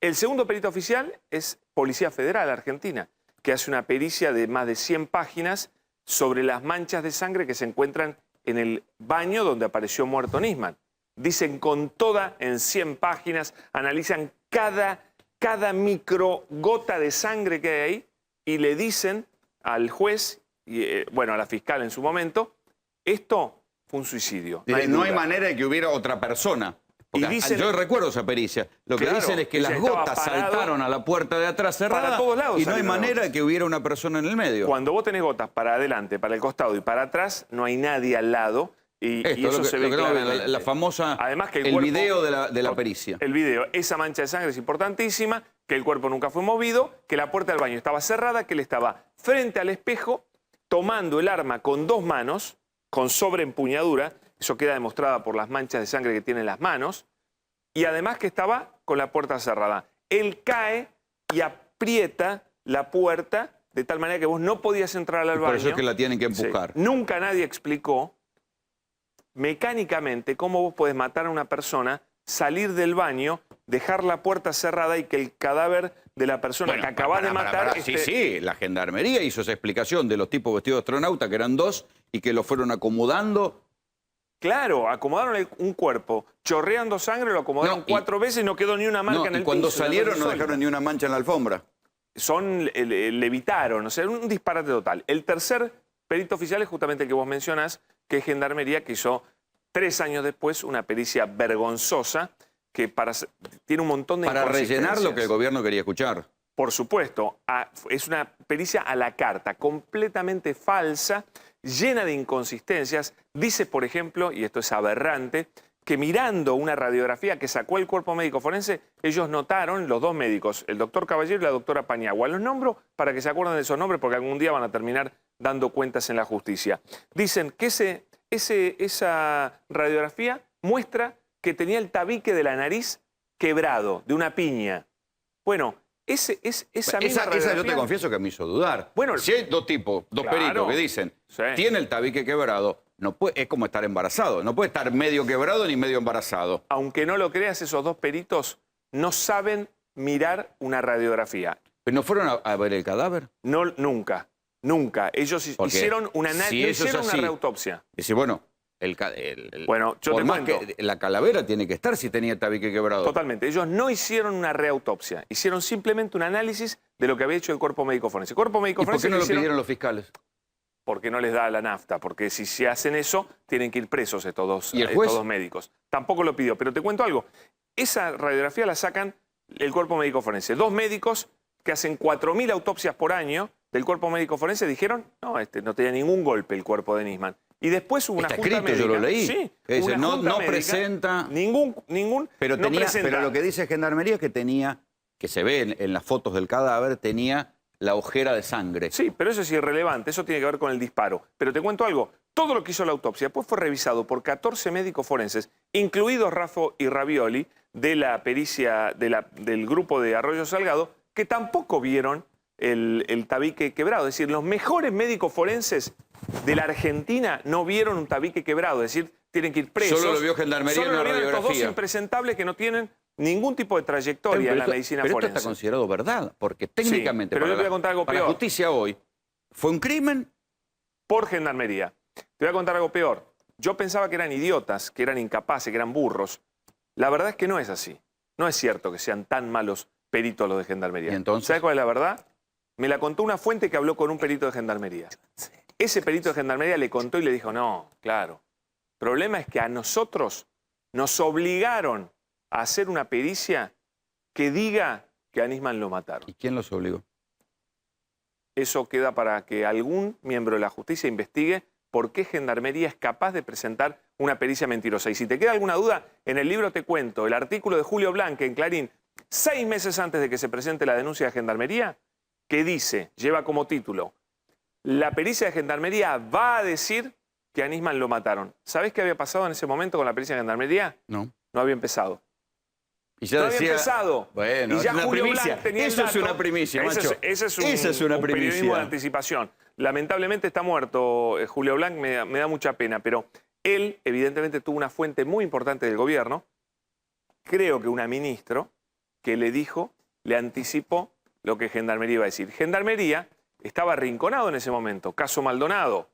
El segundo perito oficial es Policía Federal Argentina, que hace una pericia de más de 100 páginas sobre las manchas de sangre que se encuentran en el baño donde apareció muerto Nisman. Dicen con toda, en 100 páginas, analizan cada microgota de sangre que hay ahí y le dicen al juez, y, bueno, a la fiscal en su momento, esto fue un suicidio. No hay manera de que hubiera otra persona. Y dicen, yo recuerdo esa pericia. Lo que dicen es que las gotas saltaron a la puerta de atrás cerrada para todos lados, y no hay manera de que hubiera una persona en el medio. Cuando vos tenés gotas para adelante, para el costado y para atrás, no hay nadie al lado y eso se ve claramente. La famosa, además que el video de la pericia. El video, esa mancha de sangre es importantísima, que el cuerpo nunca fue movido, que la puerta del baño estaba cerrada, que él estaba frente al espejo, tomando el arma con 2 manos, con sobreempuñadura, eso queda demostrado por las manchas de sangre que tiene en las manos, y además que estaba con la puerta cerrada. Él cae y aprieta la puerta de tal manera que vos no podías entrar al baño. Por eso es que la tienen que empujar. Sí. Nunca nadie explicó mecánicamente cómo vos podés matar a una persona, salir del baño, dejar la puerta cerrada y que el cadáver de la persona que acabás de matar... Sí, la gendarmería hizo esa explicación de los tipos vestidos de astronauta, que eran 2, y que lo fueron acomodando. Claro, acomodaron un cuerpo, chorreando sangre, lo acomodaron 4 veces y no quedó ni una marca en el piso. Y cuando salieron no dejaron ni una mancha en la alfombra. levitaron, o sea, un disparate total. El tercer perito oficial es justamente el que vos mencionás, que es Gendarmería, que hizo 3 años después una pericia vergonzosa que tiene un montón de Para rellenar inconsistencias. lo que el gobierno quería escuchar. Por supuesto, es una pericia a la carta, completamente falsa, llena de inconsistencias. Dice, por ejemplo, y esto es aberrante, que mirando una radiografía que sacó el cuerpo médico forense, ellos notaron, los dos médicos, el doctor Caballero y la doctora Paniagua. Los nombro para que se acuerden de esos nombres porque algún día van a terminar dando cuentas en la justicia. Dicen que esa radiografía muestra que tenía el tabique de la nariz quebrado, de una piña. Bueno, esa misma radiografía... yo te confieso que me hizo dudar. Bueno, si hay dos peritos que dicen, tiene el tabique quebrado, es como estar embarazado. No puede estar medio quebrado ni medio embarazado. Aunque no lo creas, esos dos peritos no saben mirar una radiografía. ¿Pero no fueron a ver el cadáver? No, nunca. Nunca. Ellos hicieron una reautopsia. Dice, bueno, bueno, yo por te más cuento. que la calavera tiene que estar si tenía el tabique quebrado. Totalmente. Ellos no hicieron una reautopsia. Hicieron simplemente un análisis de lo que había hecho el cuerpo médico forense. ¿Y por qué no lo pidieron los fiscales? Porque no les da la nafta. Porque si se hacen eso, tienen que ir presos estos dos médicos. Tampoco lo pidió. Pero te cuento algo. Esa radiografía la sacan el cuerpo médico forense. 2 médicos que hacen 4.000 autopsias por año del cuerpo médico forense dijeron, no, no tenía ningún golpe el cuerpo de Nisman. Y después hubo una junta médica. Yo lo leí. Sí, que dice, no presenta... Ningún... Pero lo que dice Gendarmería es que tenía, que se ve en las fotos del cadáver, tenía la ojera de sangre. Sí, pero eso es irrelevante. Eso tiene que ver con el disparo. Pero te cuento algo. Todo lo que hizo la autopsia después fue revisado por 14 médicos forenses, incluidos Raffo y Ravioli, de la pericia del grupo de Arroyo Salgado, que tampoco vieron el tabique quebrado. Es decir, los mejores médicos forenses de la Argentina no vieron un tabique quebrado. Es decir, tienen que ir presos. Solo lo vio Gendarmería en la radiografía. Estos dos impresentables que no tienen ningún tipo de trayectoria en la medicina forense. Pero esto está considerado verdad, porque técnicamente pero yo te voy a contar algo para peor. la justicia hoy, ¿fue un crimen? Por Gendarmería. Te voy a contar algo peor. Yo pensaba que eran idiotas, que eran incapaces, que eran burros. La verdad es que no es así. No es cierto que sean tan malos peritos los de Gendarmería. ¿Y entonces? ¿Sabes cuál es la verdad? Me la contó una fuente que habló con un perito de Gendarmería. Ese perito de Gendarmería le contó y le dijo, no, claro. El problema es que a nosotros nos obligaron a hacer una pericia que diga que a Nisman lo mataron. ¿Y quién los obligó? Eso queda para que algún miembro de la justicia investigue por qué Gendarmería es capaz de presentar una pericia mentirosa. Y si te queda alguna duda, en el libro te cuento el artículo de Julio Blanque en Clarín, 6 meses antes de que se presente la denuncia de Gendarmería, que dice, lleva como título, la pericia de Gendarmería va a decir que a Nisman lo mataron. ¿Sabés qué había pasado en ese momento con la pericia de Gendarmería? No. No había empezado. Y ya no decía, había empezado. Bueno, y ya es una Julio primicia. Blanc tenía Eso el dato. es una primicia, macho. Esa es una un primicia. periodismo de anticipación. Lamentablemente está muerto Julio Blanc, me da mucha pena, pero él evidentemente tuvo una fuente muy importante del gobierno, creo que una ministro, que le dijo, le anticipó lo que Gendarmería iba a decir. Gendarmería estaba arrinconado en ese momento, caso Maldonado.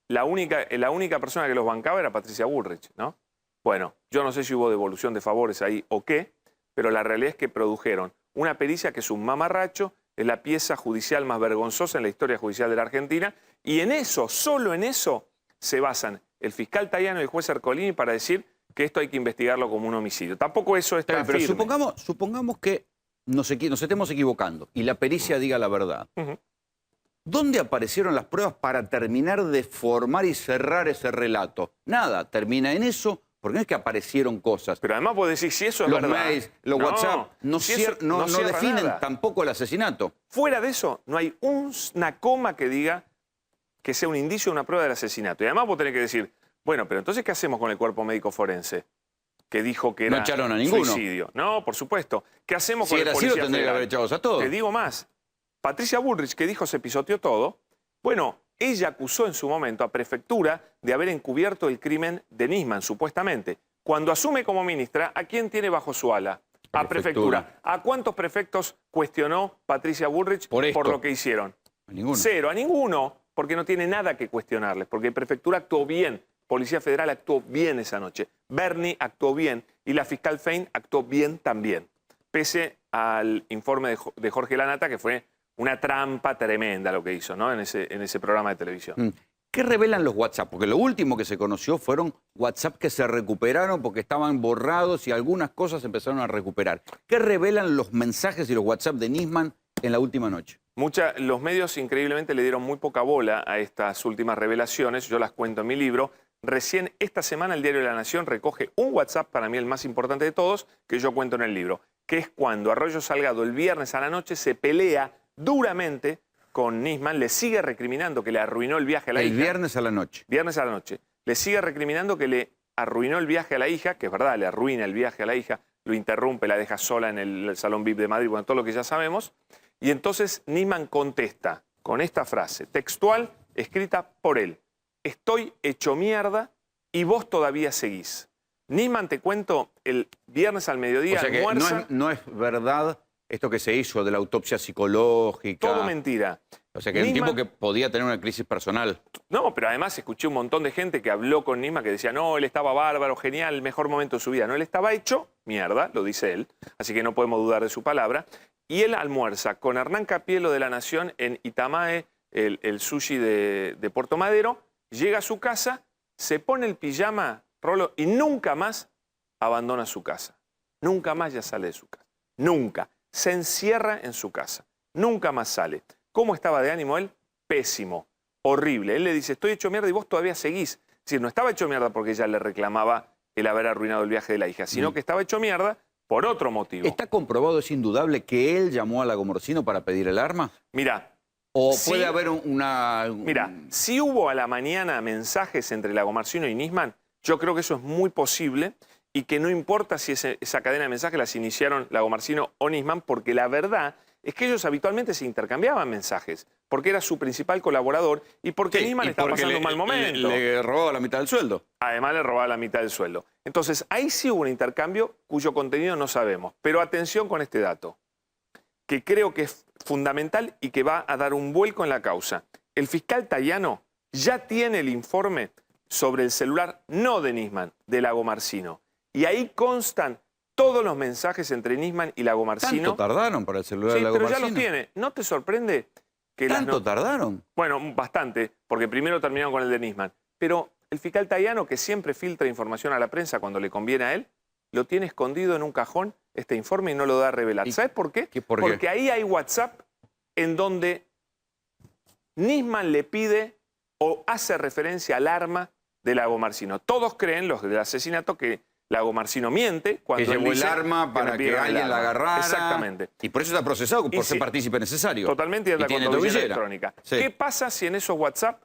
La única persona que los bancaba era Patricia Bullrich, ¿no? Bueno, yo no sé si hubo devolución de favores ahí o qué, pero la realidad es que produjeron una pericia que es un mamarracho, es la pieza judicial más vergonzosa en la historia judicial de la Argentina, y en eso, solo en eso, se basan el fiscal Tayano y el juez Ercolini para decir que esto hay que investigarlo como un homicidio. Tampoco eso está pero firme. supongamos que nos estemos equivocando y la pericia diga la verdad. ¿Dónde aparecieron las pruebas para terminar de formar y cerrar ese relato? Nada, termina en eso, porque no es que aparecieron cosas. Pero además puedo decir, si eso es los verdad... mails, los WhatsApp, no definen nada. tampoco el asesinato. Fuera de eso, no hay una coma que diga que sea un indicio de una prueba del asesinato. Y además vos tenés que decir, bueno, pero entonces, ¿qué hacemos con el cuerpo médico forense? Que dijo que era no echaron a ninguno. Suicidio. No, por supuesto. ¿Qué hacemos con el policía policía tendría que haber federal? echado a todos. Te digo más. Patricia Bullrich, que dijo se pisoteó todo, bueno, ella acusó en su momento a Prefectura de haber encubierto el crimen de Nisman, supuestamente. Cuando asume como ministra, ¿a quién tiene bajo su ala? A Prefectura. ¿A cuántos prefectos cuestionó Patricia Bullrich por lo que hicieron? A ninguno. 0, a ninguno, porque no tiene nada que cuestionarles, porque Prefectura actuó bien, Policía Federal actuó bien esa noche, Bernie actuó bien y la fiscal Fein actuó bien también, pese al informe de Jorge Lanata, que fue una trampa tremenda lo que hizo, ¿no? en ese programa de televisión. ¿Qué revelan los WhatsApp? Porque lo último que se conoció fueron WhatsApp que se recuperaron porque estaban borrados y algunas cosas se empezaron a recuperar. ¿Qué revelan los mensajes y los WhatsApp de Nisman en la última noche? Los medios increíblemente le dieron muy poca bola a estas últimas revelaciones, yo las cuento en mi libro. Recién esta semana el Diario de la Nación recoge un WhatsApp, para mí el más importante de todos, que yo cuento en el libro, que es cuando Arroyo Salgado el viernes a la noche se pelea duramente con Nisman, le sigue recriminando que le arruinó el viaje a la hija. El viernes a la noche. Viernes a la noche. Le sigue recriminando que le arruinó el viaje a la hija, que es verdad, le arruina el viaje a la hija, lo interrumpe, la deja sola en el Salón VIP de Madrid, bueno, todo lo que ya sabemos. Y entonces Nisman contesta con esta frase textual, escrita por él. Estoy hecho mierda y vos todavía seguís. Nisman, te cuento, el viernes al mediodía o sea que almuerza. no es verdad esto que se hizo de la autopsia psicológica. Todo mentira. O sea que era un tipo que podía tener una crisis personal. No, pero además escuché un montón de gente que habló con Nisman que decía, no, él estaba bárbaro, genial, el mejor momento de su vida. No, él estaba hecho mierda, lo dice él, así que no podemos dudar de su palabra. Y él almuerza con Hernán Capielo de La Nación en Itamae, el sushi de Puerto Madero, llega a su casa, se pone el pijama, Rolo, y nunca más abandona su casa. Nunca más ya sale de su casa. Nunca. Se encierra en su casa. Nunca más sale. ¿Cómo estaba de ánimo él? Pésimo. Horrible. Él le dice, estoy hecho mierda y vos todavía seguís. Es decir, no estaba hecho mierda porque ella le reclamaba el haber arruinado el viaje de la hija, sino que estaba hecho mierda por otro motivo. ¿Está comprobado, es indudable, que él llamó a Lagomorcino para pedir el arma? Mira. ¿O puede haber una...? Mira, si hubo a la mañana mensajes entre Lagomorcino y Nisman, yo creo que eso es muy posible y que no importa si esa cadena de mensajes las iniciaron Lagomorcino o Nisman, porque la verdad es que ellos habitualmente se intercambiaban mensajes, porque era su principal colaborador y porque Nisman estaba pasando un mal momento. Le robaba la mitad del sueldo. Además le robaba la mitad del sueldo. Entonces, ahí sí hubo un intercambio cuyo contenido no sabemos. Pero atención con este dato, que creo que es fundamental y que va a dar un vuelco en la causa. El fiscal Tayano ya tiene el informe sobre el celular, no de Nisman, de Lagomorcino. Y ahí constan todos los mensajes entre Nisman y Lagomorcino. ¿Tanto tardaron para el celular de Sí, Lagomorcino? pero ya los tiene. ¿No te sorprende que ¿Tanto tardaron? Bueno, bastante, porque primero terminaron con el de Nisman. Pero el fiscal Tayano, que siempre filtra información a la prensa cuando le conviene a él, lo tiene escondido en un cajón este informe y no lo da a revelar. ¿Sabes por qué? Porque ahí hay WhatsApp en donde Nisman le pide o hace referencia al arma de Lagomorcino. Todos creen, los del asesinato, que Lagomorcino miente cuando que llevó dice el arma para que alguien la agarrara. Exactamente. Y por eso está procesado, por ser partícipe necesario. Totalmente, y es la tiene conducción tobillera. electrónica. Sí. ¿Qué pasa si en esos WhatsApp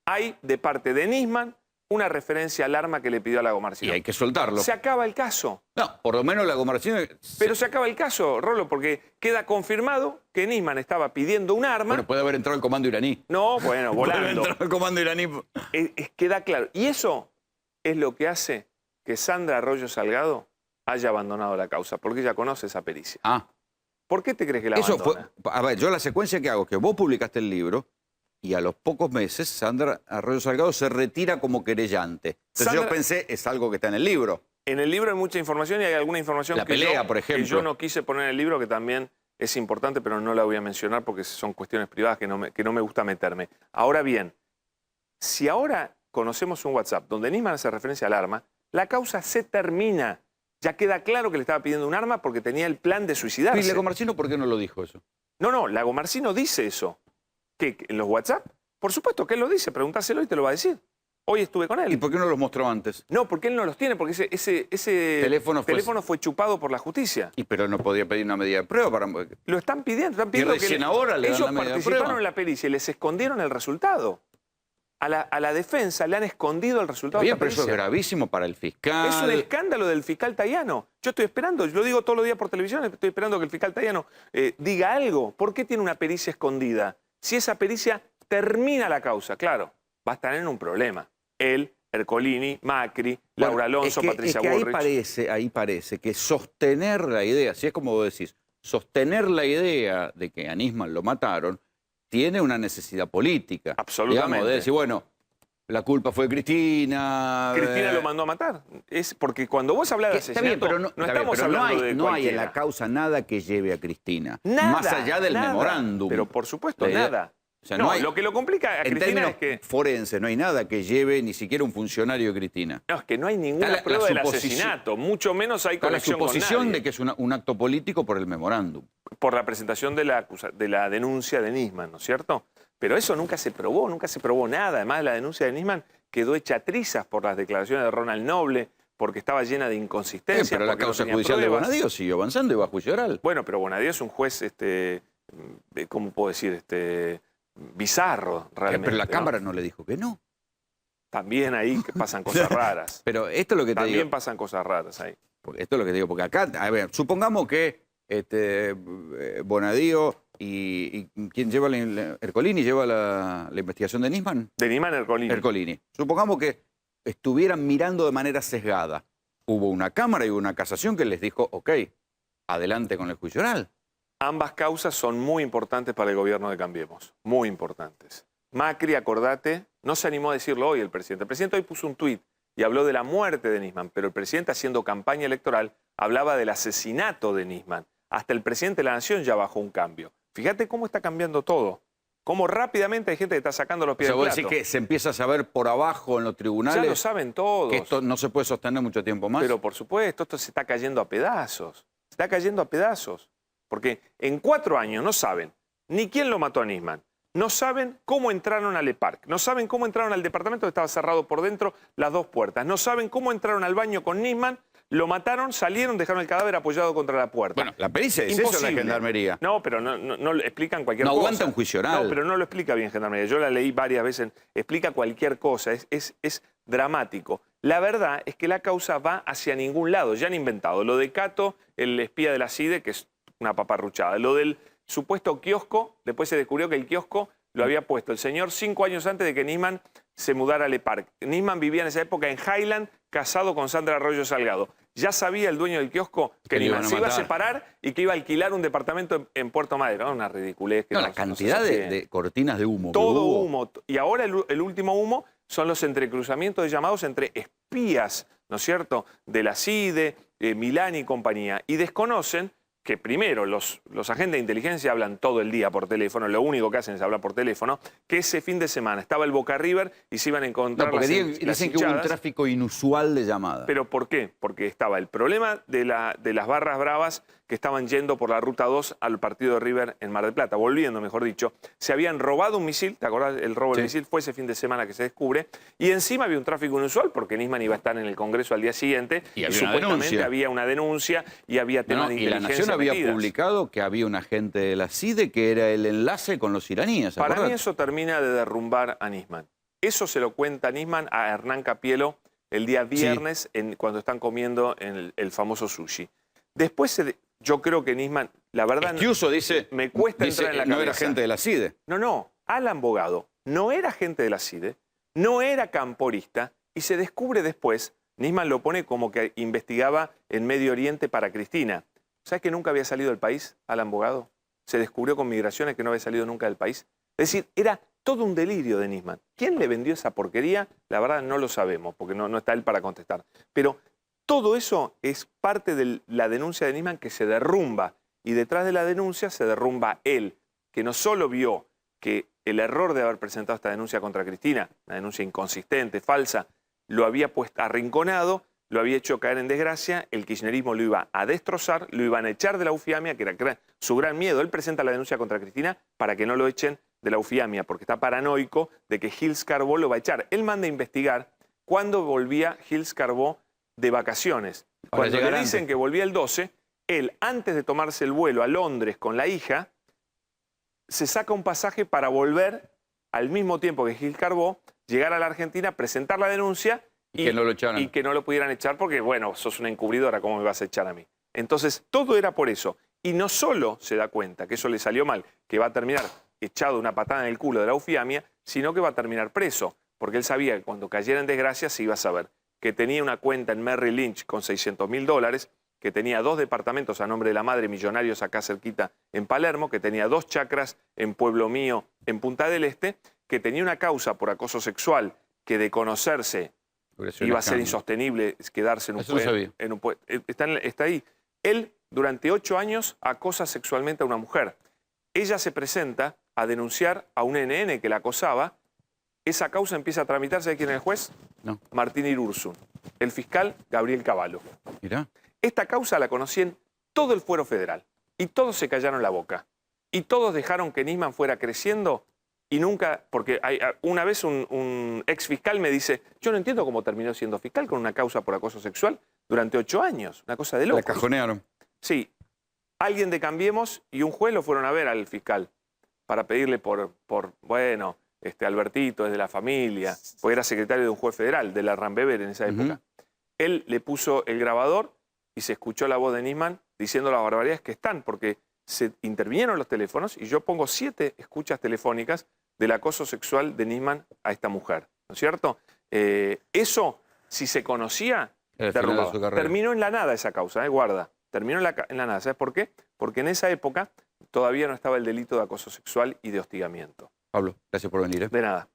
hay, de parte de Nisman, una referencia al arma que le pidió a Lagomorcino? Y hay que soltarlo. Se acaba el caso. No, por lo menos Lagomorcino... Pero se acaba el caso, Rolo, porque queda confirmado que Nisman estaba pidiendo un arma. Bueno, puede haber entrado el comando iraní. No, bueno, volando. Puede haber entrado el comando iraní. Queda claro. Y eso es lo que hace que Sandra Arroyo Salgado haya abandonado la causa, porque ella conoce esa pericia. Ah. ¿Por qué te crees que la Eso abandona? a ver, yo la secuencia que hago es que vos publicaste el libro y a los pocos meses Sandra Arroyo Salgado se retira como querellante. Entonces yo pensé, es algo que está en el libro. En el libro hay mucha información y hay alguna información La pelea, por ejemplo. que yo no quise poner en el libro, que también es importante, pero no la voy a mencionar porque son cuestiones privadas que no me gusta meterme. Ahora bien, si ahora conocemos un WhatsApp donde Nisman hace referencia al arma, la causa se termina. Ya queda claro que le estaba pidiendo un arma porque tenía el plan de suicidarse. ¿Y Lagomorcino por qué no lo dijo eso? No, Lagomorcino dice eso. ¿Qué? ¿En los WhatsApp? Por supuesto que él lo dice, pregúntaselo y te lo va a decir. Hoy estuve con él. ¿Y por qué no los mostró antes? No, porque él no los tiene, porque ese teléfono fue chupado por la justicia. Pero no podía pedir una medida de prueba para... Lo están pidiendo Y recién ahora le dan ellos la medida de participaron prueba. en la pericia y les escondieron el resultado. A la defensa le han escondido el resultado de Bien, la pero pericia. eso es gravísimo para el fiscal. Es un escándalo del fiscal Tayano. Yo estoy esperando, yo lo digo todos los días por televisión, estoy esperando que el fiscal Tayano diga algo. ¿Por qué tiene una pericia escondida? Si esa pericia termina la causa, claro, va a estar en un problema. Él, Ercolini, Macri, Laura Alonso, Patricia Bullrich. Ahí parece que sostener la idea, si es como vos decís, sostener la idea de que a Nisman lo mataron, tiene una necesidad política. Absolutamente. Digamos, de decir, bueno, la culpa fue de Cristina. Cristina lo mandó a matar. Es porque cuando vos hablas de asesinato, Está bien, pero estamos hablando de no hay en cualquiera. la causa nada que lleve a Cristina. Nada, más allá del nada. memorándum. Pero por supuesto, La idea- nada. O sea, no, hay, lo que lo complica a en Cristina términos es que... forenses, no hay nada que lleve ni siquiera un funcionario de Cristina. No, es que no hay ninguna Está la prueba del suposición- asesinato, mucho menos hay Está la conexión con suposición nadie. de que es un acto político por el memorándum. Por la presentación de la denuncia de Nisman, ¿no es cierto? Pero eso nunca se probó nada. Además, la denuncia de Nisman quedó hecha trizas por las declaraciones de Ronald Noble, porque estaba llena de inconsistencias. Pero la porque no causa tenía judicial pruebas. de Bonadío siguió avanzando y va a juicio oral. Bueno, pero Bonadío es un juez, ¿cómo puedo decir? Bizarro, realmente. Pero la ¿no? Cámara no le dijo que no. También ahí que pasan cosas raras. Pero esto es lo que te También digo. pasan cosas raras ahí. Porque esto es lo que te digo, porque acá, a ver, supongamos que Bonadío y ¿quién lleva Ercolini lleva la investigación de Nisman? De Nisman, Ercolini. Ercolini. Supongamos que estuvieran mirando de manera sesgada. Hubo una Cámara y hubo una casación que les dijo, ok, adelante con el juicio oral. Ambas causas son muy importantes para el gobierno de Cambiemos, muy importantes. Macri, acordate, no se animó a decirlo hoy el presidente. El presidente hoy puso un tuit y habló de la muerte de Nisman, pero el presidente haciendo campaña electoral hablaba del asesinato de Nisman. Hasta el presidente de la Nación ya bajó un cambio. Fíjate cómo está cambiando todo. Cómo rápidamente hay gente que está sacando los O pies sea, del vos plato. decís que se empieza a saber por abajo en los tribunales. Ya lo saben todos. Que esto no se puede sostener mucho tiempo más. Pero por supuesto, esto se está cayendo a pedazos. Se está cayendo a pedazos. Porque en 4 años no saben ni quién lo mató a Nisman, no saben cómo entraron al EPARC, no saben cómo entraron al departamento que estaba cerrado por dentro las 2 puertas, no saben cómo entraron al baño con Nisman, lo mataron, salieron, dejaron el cadáver apoyado contra la puerta. Bueno, la pericia dice eso en la Gendarmería. No, pero no lo explican cualquier No cosa. aguanta un juicio oral. No, pero no lo explica bien Gendarmería. Yo la leí varias veces. Explica cualquier cosa. Es dramático. La verdad es que la causa va hacia ningún lado. Ya han inventado. Lo de Cato, el espía de la CIDE, que es una paparruchada. Lo del supuesto kiosco, después se descubrió que el kiosco lo había puesto el señor 5 años antes de que Nisman se mudara al EPARC. Nisman vivía en esa época en Highland, casado con Sandra Arroyo Salgado. Ya sabía el dueño del kiosco que Nisman se iba a separar y que iba a alquilar un departamento en Puerto Madero. Una ridiculez. Que la cantidad de cortinas de humo. Todo humo. Y ahora el último humo son los entrecruzamientos de llamados entre espías, ¿no es cierto?, de la CIDE, Milán y compañía. Y desconocen que primero los agentes de inteligencia hablan todo el día por teléfono, lo único que hacen es hablar por teléfono, que ese fin de semana estaba el Boca River y se iban a encontrar porque las dicen que hubo un hinchadas. tráfico inusual de llamadas. ¿Pero por qué? Porque estaba el problema de las barras bravas que estaban yendo por la Ruta 2 al partido de River en Mar del Plata, volviendo, mejor dicho. Se habían robado un misil, ¿te acordás? El robo del misil fue ese fin de semana que se descubre. Y encima había un tráfico inusual porque Nisman iba a estar en el Congreso al día siguiente Y y, había una supuestamente denuncia. había una denuncia y había temas de Y la inteligencia Nación había metidas. publicado que había un agente de la CIDE que era el enlace con los iraníes. Para ¿acordás? mí eso termina de derrumbar a Nisman. Eso se lo cuenta Nisman a Hernán Capielo el día viernes cuando están comiendo en el famoso sushi. Después yo creo que Nisman, la verdad, Esquiuso dice, me cuesta entrar en la no cabeza. era agente de la CIDE. No, Alan Bogado no era agente de la CIDE, no era camporista y se descubre después, Nisman lo pone como que investigaba en Medio Oriente para Cristina. ¿Sabes que nunca había salido del país, Alan Bogado? Se descubrió con migraciones que no había salido nunca del país. Es decir, era todo un delirio de Nisman. ¿Quién le vendió esa porquería? La verdad no lo sabemos, porque no está él para contestar. Pero todo eso es parte de la denuncia de Nisman que se derrumba. Y detrás de la denuncia se derrumba él, que no solo vio que el error de haber presentado esta denuncia contra Cristina, una denuncia inconsistente, falsa, lo había puesto arrinconado, lo había hecho caer en desgracia, el kirchnerismo lo iba a destrozar, lo iban a echar de la UFIAMIA, que era su gran miedo. Él presenta la denuncia contra Cristina para que no lo echen de la UFIAMIA, porque está paranoico de que Gils Carbó lo va a echar. Él manda a investigar cuándo volvía Gils Carbó de vacaciones. Cuando le dicen que volvía el 12, él, antes de tomarse el vuelo a Londres con la hija, se saca un pasaje para volver al mismo tiempo que Gil Carbó, llegar a la Argentina, presentar la denuncia y que no lo pudieran echar porque, bueno, sos una encubridora, ¿cómo me vas a echar a mí? Entonces, todo era por eso. Y no solo se da cuenta que eso le salió mal, que va a terminar echado una patada en el culo de la UFIAMIA, sino que va a terminar preso, porque él sabía que cuando cayera en desgracia se iba a saber que tenía una cuenta en Merrill Lynch con $600.000, que tenía 2 departamentos a nombre de la madre millonarios acá cerquita en Palermo, que tenía 2 chacras en Pueblo Mío en Punta del Este, que tenía una causa por acoso sexual que de conocerse iba a ser insostenible quedarse en un puesto. Está ahí. Él, durante 8 años, acosa sexualmente a una mujer. Ella se presenta a denunciar a un NN que la acosaba. Esa causa empieza a tramitarse. ¿Sabe quién es el juez? No. Martín Irursun. El fiscal, Gabriel Cavallo. Mirá. Esta causa la conocían todo el fuero federal. Y todos se callaron la boca. Y todos dejaron que Nisman fuera creciendo y nunca... Porque una vez un ex fiscal me dice, yo no entiendo cómo terminó siendo fiscal con una causa por acoso sexual durante 8 años. Una cosa de loco. La cajonearon. Sí. Alguien de Cambiemos y un juez lo fueron a ver al fiscal para pedirle bueno, Albertito es de la familia, porque era secretario de un juez federal, de la Rambever en esa época. Él le puso el grabador y se escuchó la voz de Nisman diciendo las barbaridades que están, porque se intervinieron los teléfonos y yo pongo 7 escuchas telefónicas del acoso sexual de Nisman a esta mujer, ¿no es cierto? Eso, si se conocía, terminó en la nada esa causa, guarda, terminó en la nada. ¿Sabes por qué? Porque en esa época todavía no estaba el delito de acoso sexual y de hostigamiento. Pablo, gracias por venir. De nada.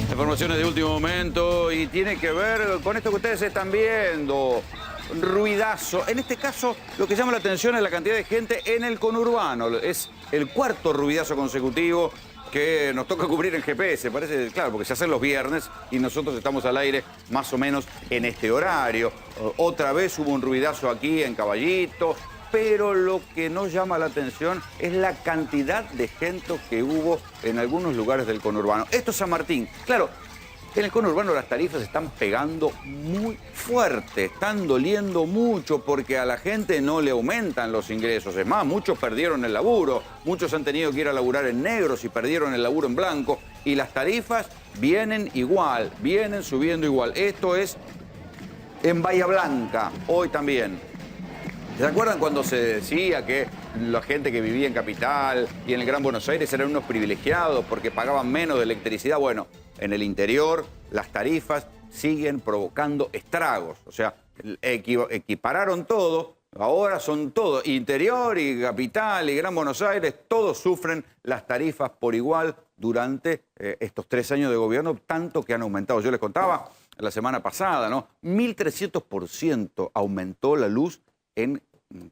Informaciones de último momento y tiene que ver con esto que ustedes están viendo. Ruidazo. En este caso, lo que llama la atención es la cantidad de gente en el conurbano. Es el 4º ruidazo consecutivo que nos toca cubrir en GPS. Parece, claro, porque se hacen los viernes y nosotros estamos al aire más o menos en este horario. Otra vez hubo un ruidazo aquí en Caballito, pero lo que nos llama la atención es la cantidad de gente que hubo en algunos lugares del conurbano. Esto es San Martín. Claro, en el conurbano las tarifas están pegando muy fuerte, están doliendo mucho porque a la gente no le aumentan los ingresos. Es más, muchos perdieron el laburo, muchos han tenido que ir a laburar en negros y perdieron el laburo en blanco. Y las tarifas vienen igual, vienen subiendo igual. Esto es en Bahía Blanca, hoy también. ¿Se acuerdan cuando se decía que la gente que vivía en Capital y en el Gran Buenos Aires eran unos privilegiados porque pagaban menos de electricidad? Bueno, en el interior las tarifas siguen provocando estragos. O sea, equipararon todo, ahora son todos, interior y Capital y Gran Buenos Aires, todos sufren las tarifas por igual durante estos 3 años de gobierno, tanto que han aumentado. Yo les contaba la semana pasada, ¿no? 1.300% aumentó la luz en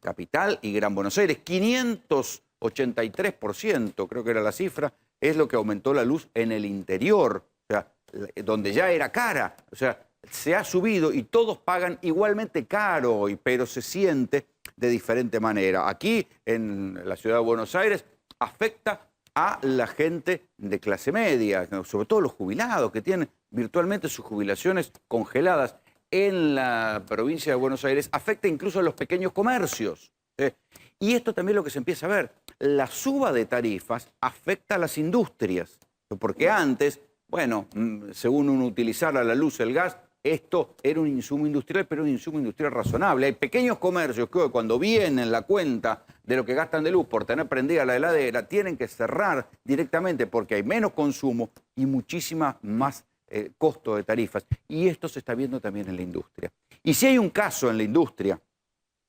Capital y Gran Buenos Aires. 583%, creo que era la cifra, es lo que aumentó la luz en el interior, o sea, donde ya era cara. O sea, se ha subido y todos pagan igualmente caro, pero se siente de diferente manera. Aquí, en la ciudad de Buenos Aires, afecta a la gente de clase media, sobre todo los jubilados que tienen virtualmente sus jubilaciones congeladas. En la provincia de Buenos Aires afecta incluso a los pequeños comercios. Y esto también es lo que se empieza a ver. La suba de tarifas afecta a las industrias, porque antes, bueno, según uno utilizara la luz, el gas, esto era un insumo industrial, pero un insumo industrial razonable. Hay pequeños comercios que hoy, cuando vienen la cuenta de lo que gastan de luz por tener prendida la heladera, tienen que cerrar directamente porque hay menos consumo y muchísima más costo de tarifas. Y esto se está viendo también en la industria. Y si hay un caso en la industria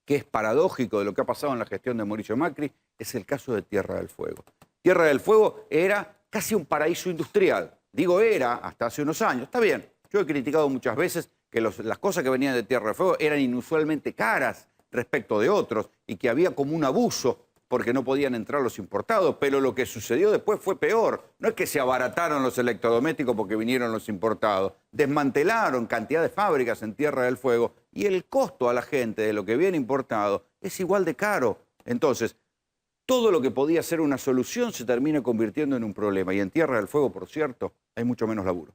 que es paradójico de lo que ha pasado en la gestión de Mauricio Macri, es el caso de Tierra del Fuego. Tierra del Fuego era casi un paraíso industrial. Digo era hasta hace unos años. Está bien, yo he criticado muchas veces que las cosas que venían de Tierra del Fuego eran inusualmente caras respecto de otros y que había como un abuso porque no podían entrar los importados, pero lo que sucedió después fue peor. No es que se abarataron los electrodomésticos porque vinieron los importados, desmantelaron cantidad de fábricas en Tierra del Fuego y el costo a la gente de lo que viene importado es igual de caro. Entonces, todo lo que podía ser una solución se termina convirtiendo en un problema. Y en Tierra del Fuego, por cierto, hay mucho menos laburo.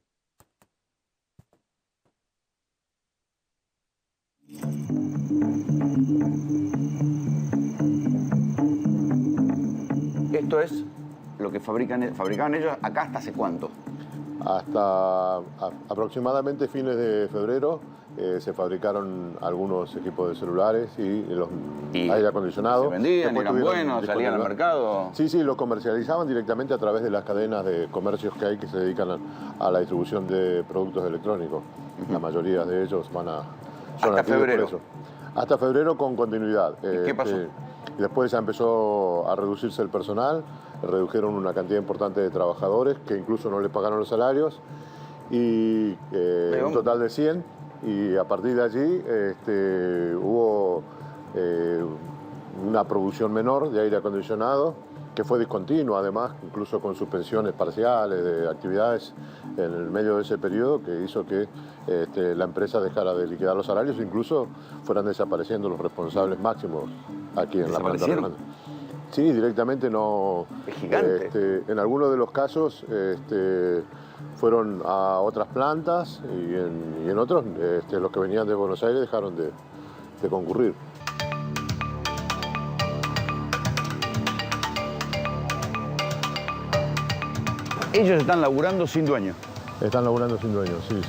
Esto es lo que fabricaban ellos acá ¿hasta hace cuánto? Hasta aproximadamente fines de febrero se fabricaron algunos equipos de celulares y los aire acondicionado. ¿Se vendían? ¿Eran buenos? ¿Salían al mercado? Sí, sí, los comercializaban directamente a través de las cadenas de comercios que hay que se dedican a la distribución de productos electrónicos. La mayoría de ellos son hasta febrero. Por eso. Hasta febrero con continuidad. ¿Qué pasó? Después ya empezó a reducirse el personal, redujeron una cantidad importante de trabajadores que incluso no les pagaron los salarios, y un total de 100, y a partir de allí hubo una producción menor de aire acondicionado, que fue discontinua además, incluso con suspensiones parciales de actividades en el medio de ese periodo, que hizo que la empresa dejara de liquidar los salarios, incluso fueran desapareciendo los responsables máximos aquí en la planta. Sí, directamente no. Es gigante. En algunos de los casos fueron a otras plantas, y en otros los que venían de Buenos Aires dejaron de concurrir. Ellos están laburando sin dueño. Están laburando sin dueño, sí.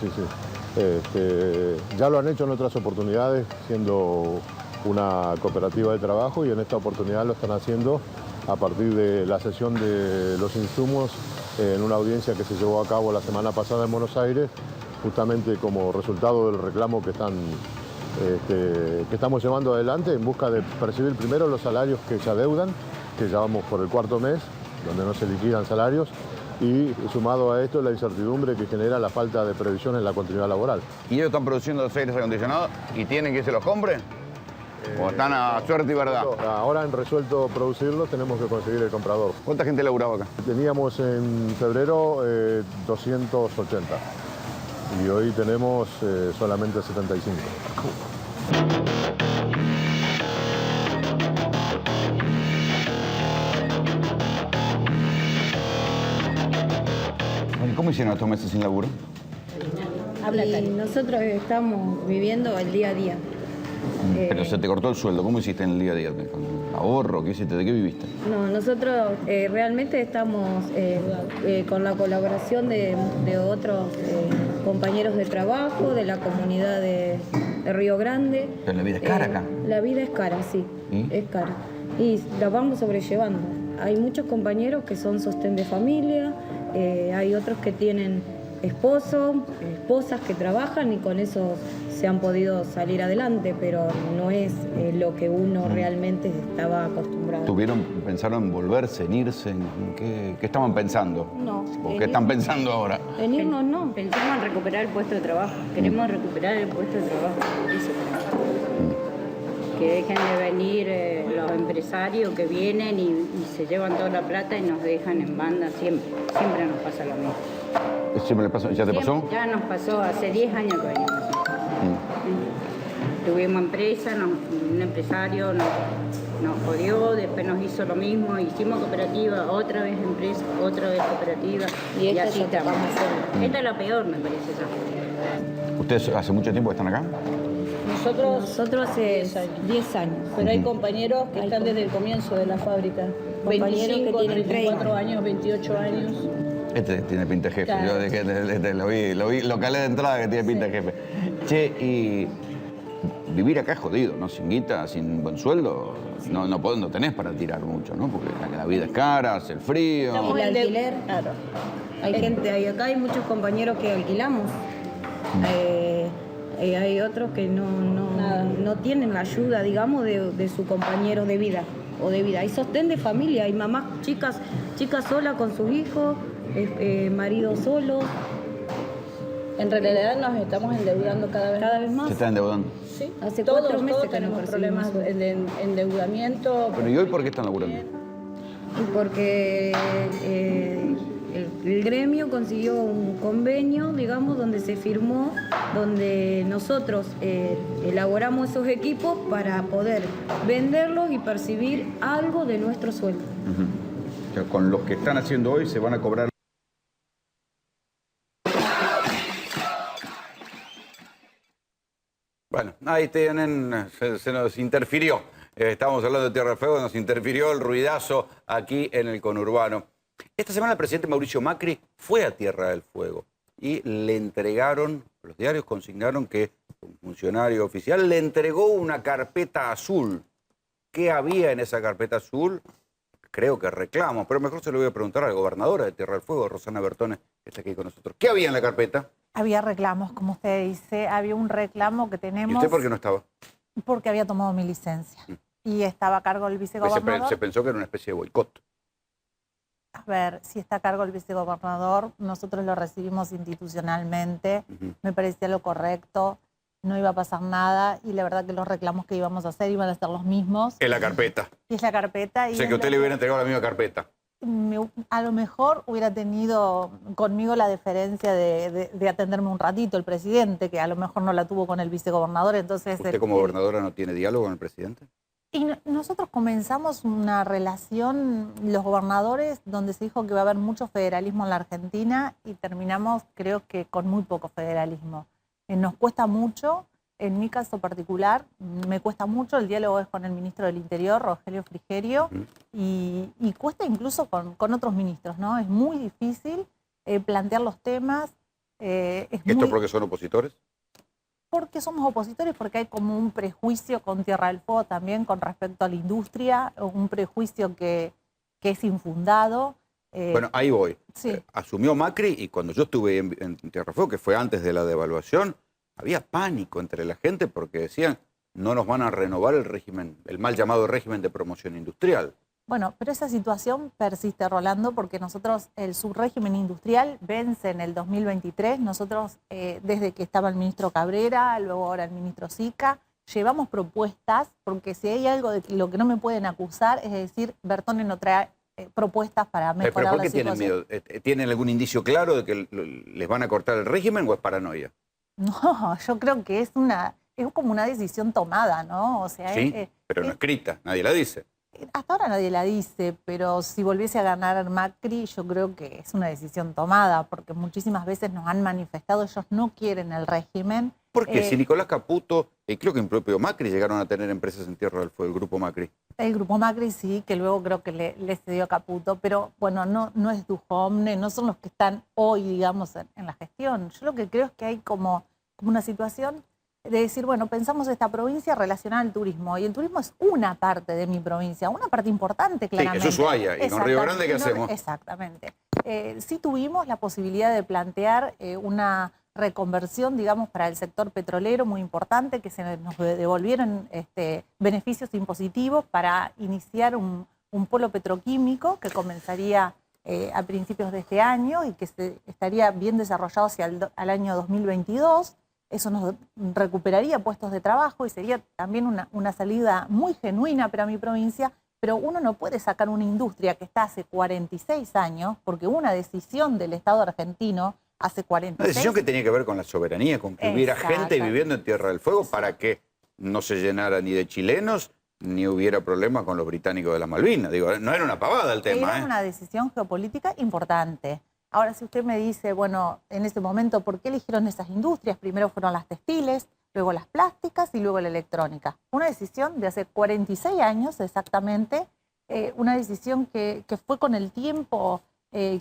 Ya lo han hecho en otras oportunidades, siendo una cooperativa de trabajo, y en esta oportunidad lo están haciendo a partir de la cesión de los insumos en una audiencia que se llevó a cabo la semana pasada en Buenos Aires, justamente como resultado del reclamo que estamos llevando adelante en busca de percibir primero los salarios que se adeudan, que ya vamos por el 4º mes, donde no se liquidan salarios, y sumado a esto la incertidumbre que genera la falta de previsión en la continuidad laboral. ¿Y ellos están produciendo los aires acondicionados y tienen que se los compre? ¿O están a suerte y verdad? Ahora han resuelto producirlos, tenemos que conseguir el comprador. ¿Cuánta gente laburaba acá? Teníamos en febrero 280 y hoy tenemos solamente 75. ¿Cómo hicieron estos meses sin laburo? Y nosotros estamos viviendo el día a día. Pero se te cortó el sueldo. ¿Cómo hiciste en el día a día? ¿Con ahorro? ¿Qué hiciste? ¿De qué viviste? No, nosotros realmente estamos con la colaboración de otros compañeros de trabajo, de la comunidad de Río Grande. ¿Pero la vida es cara acá? La vida es cara, sí. Es cara. Y la vamos sobrellevando. Hay muchos compañeros que son sostén de familia, hay otros que tienen esposos, esposas que trabajan y con eso se han podido salir adelante, pero no es lo que uno realmente estaba acostumbrado. ¿Pensaron en volverse, en irse? ¿Qué estaban pensando? No. ¿O qué están pensando ahora? En irnos no. Pensamos en recuperar el puesto de trabajo. Queremos recuperar el puesto de trabajo. Eso que dejen de venir los empresarios que vienen y se llevan toda la plata y nos dejan en banda siempre. Siempre nos pasa lo mismo. ¿Siempre le pasó? ¿Ya te pasó? Ya nos pasó hace 10 años que venimos. Tuvimos empresa, un empresario nos jodió, después nos hizo lo mismo, hicimos cooperativa, otra vez empresa, otra vez cooperativa, y así estamos. Esta es la peor, me parece ya. ¿Ustedes hace mucho tiempo que están acá? Nosotros hace 10 años. Pero hay compañeros que están desde el comienzo de la fábrica. Compañeros que tienen 34 años, 28 años. Este tiene pinta de jefe. Claro. Yo lo calé de entrada que tiene pinta de jefe. Che, y vivir acá es jodido, ¿no? Sin guita, sin buen sueldo, no tenés para tirar mucho, ¿no? Porque la vida es cara, hace el frío. El alquiler, claro. Acá hay muchos compañeros que alquilamos. Hay otros que no tienen la ayuda, digamos, de su compañero de vida o de vida. Hay sostén de familia, hay mamás chicas solas con sus hijos, maridos solos. En realidad nos estamos endeudando cada vez más. ¿Se está endeudando? Sí. Hace todos 4 meses que tenemos no problemas de endeudamiento. Pero ¿y hoy por qué están laburando? Porque el gremio consiguió un convenio, digamos, donde se firmó, donde nosotros elaboramos esos equipos para poder venderlos y percibir algo de nuestro sueldo. O sea, con los que están haciendo hoy se van a cobrar. Bueno, ahí tienen, se nos interfirió. Estábamos hablando de Tierra del Fuego, nos interfirió el ruidazo aquí en el conurbano. Esta semana el presidente Mauricio Macri fue a Tierra del Fuego y le entregaron, los diarios consignaron que un funcionario oficial le entregó una carpeta azul. ¿Qué había en esa carpeta azul? Creo que reclamos, pero mejor se lo voy a preguntar a la gobernadora de Tierra del Fuego, Rosana Bertone, que está aquí con nosotros. ¿Qué había en la carpeta? Había reclamos, como usted dice, había un reclamo que tenemos... ¿Y usted por qué no estaba? Porque había tomado mi licencia y estaba a cargo del vicegobernador. Se pensó que era una especie de boicot. A ver, si está a cargo el vicegobernador, nosotros lo recibimos institucionalmente, me parecía lo correcto, no iba a pasar nada y la verdad que los reclamos que íbamos a hacer iban a ser los mismos. Es la carpeta. Y es la carpeta. Y sé que usted le hubiera entregado la misma carpeta. A lo mejor hubiera tenido conmigo la deferencia de atenderme un ratito el presidente, que a lo mejor no la tuvo con el vicegobernador, entonces... ¿Usted como gobernadora no tiene diálogo con el presidente? Y nosotros comenzamos una relación, los gobernadores, donde se dijo que va a haber mucho federalismo en la Argentina y terminamos, creo que, con muy poco federalismo. Nos cuesta mucho, en mi caso particular, me cuesta mucho, el diálogo es con el ministro del Interior, Rogelio Frigerio, y cuesta incluso con otros ministros, ¿no? Es muy difícil plantear los temas. ¿Esto porque son opositores? Porque somos opositores, porque hay como un prejuicio con Tierra del Fuego también con respecto a la industria, un prejuicio que es infundado. Bueno, ahí voy. Sí. Asumió Macri y cuando yo estuve en Tierra del Fuego, que fue antes de la devaluación, había pánico entre la gente porque decían no nos van a renovar el régimen, el mal llamado régimen de promoción industrial. Bueno, pero esa situación persiste, Rolando, porque nosotros, el subrégimen industrial vence en el 2023. Nosotros, desde que estaba el ministro Cabrera, luego ahora el ministro Sica, llevamos propuestas, porque si hay algo de lo que no me pueden acusar, es decir, Bertone no trae propuestas para mejorar ¿Pero por qué tienen miedo? ¿Tienen algún indicio claro de que les van a cortar el régimen o es paranoia? No, yo creo que es como una decisión tomada, ¿no? O sea, sí, pero no escrita, nadie la dice. Hasta ahora nadie la dice, pero si volviese a ganar Macri, yo creo que es una decisión tomada, porque muchísimas veces nos han manifestado, ellos no quieren el régimen. Porque si Nicolás Caputo, creo que el propio Macri llegaron a tener empresas en Tierra del Fuego, el Grupo Macri. El Grupo Macri sí, que luego creo que le cedió a Caputo, pero bueno, no es Dujovne, no son los que están hoy, digamos, en la gestión. Yo lo que creo es que hay como una situación de decir, bueno, pensamos esta provincia relacionada al turismo, y el turismo es una parte de mi provincia, una parte importante, claramente. Sí, eso es Ushuaia, y con Río Grande, ¿qué hacemos? Exactamente. Sí tuvimos la posibilidad de plantear una reconversión, digamos, para el sector petrolero muy importante, que se nos devolvieron beneficios impositivos para iniciar un polo petroquímico que comenzaría a principios de este año y que estaría bien desarrollado hacia el año 2022. Eso nos recuperaría puestos de trabajo y sería también una salida muy genuina para mi provincia, pero uno no puede sacar una industria que está hace 46 años, porque una decisión del Estado argentino hace 46 años. Una decisión que tenía que ver con la soberanía, con que hubiera gente viviendo en Tierra del Fuego para que no se llenara ni de chilenos, ni hubiera problemas con los británicos de las Malvinas. Digo, no era una pavada el tema. Era una decisión geopolítica importante. Ahora, si usted me dice, bueno, en ese momento, ¿por qué eligieron esas industrias? Primero fueron las textiles, luego las plásticas y luego la electrónica. Una decisión de hace 46 años exactamente, una decisión que fue con el tiempo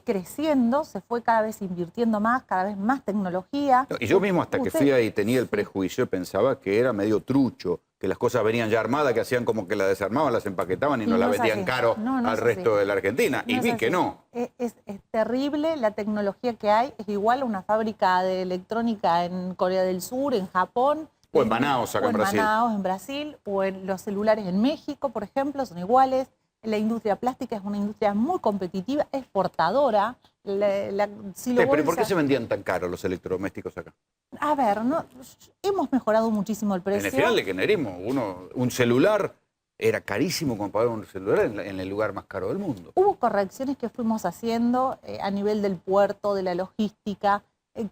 creciendo, se fue cada vez invirtiendo más, cada vez más tecnología. Y yo mismo hasta que fui ahí tenía el prejuicio, pensaba que era medio trucho, que las cosas venían ya armadas, que hacían como que las desarmaban, las empaquetaban y nos las vendían caro al resto de la Argentina. Y vi que no. Es terrible la tecnología que hay, es igual a una fábrica de electrónica en Corea del Sur, en Japón. O en Manaus, acá en Brasil. O en Manaus, en Brasil, o en los celulares en México, por ejemplo, son iguales. La industria plástica es una industria muy competitiva, exportadora. Pero ¿por qué se vendían tan caros los electrodomésticos acá? A ver, hemos mejorado muchísimo el precio. En el final de kirchnerismo, un celular era carísimo comparar un celular en el lugar más caro del mundo. Hubo correcciones que fuimos haciendo a nivel del puerto, de la logística.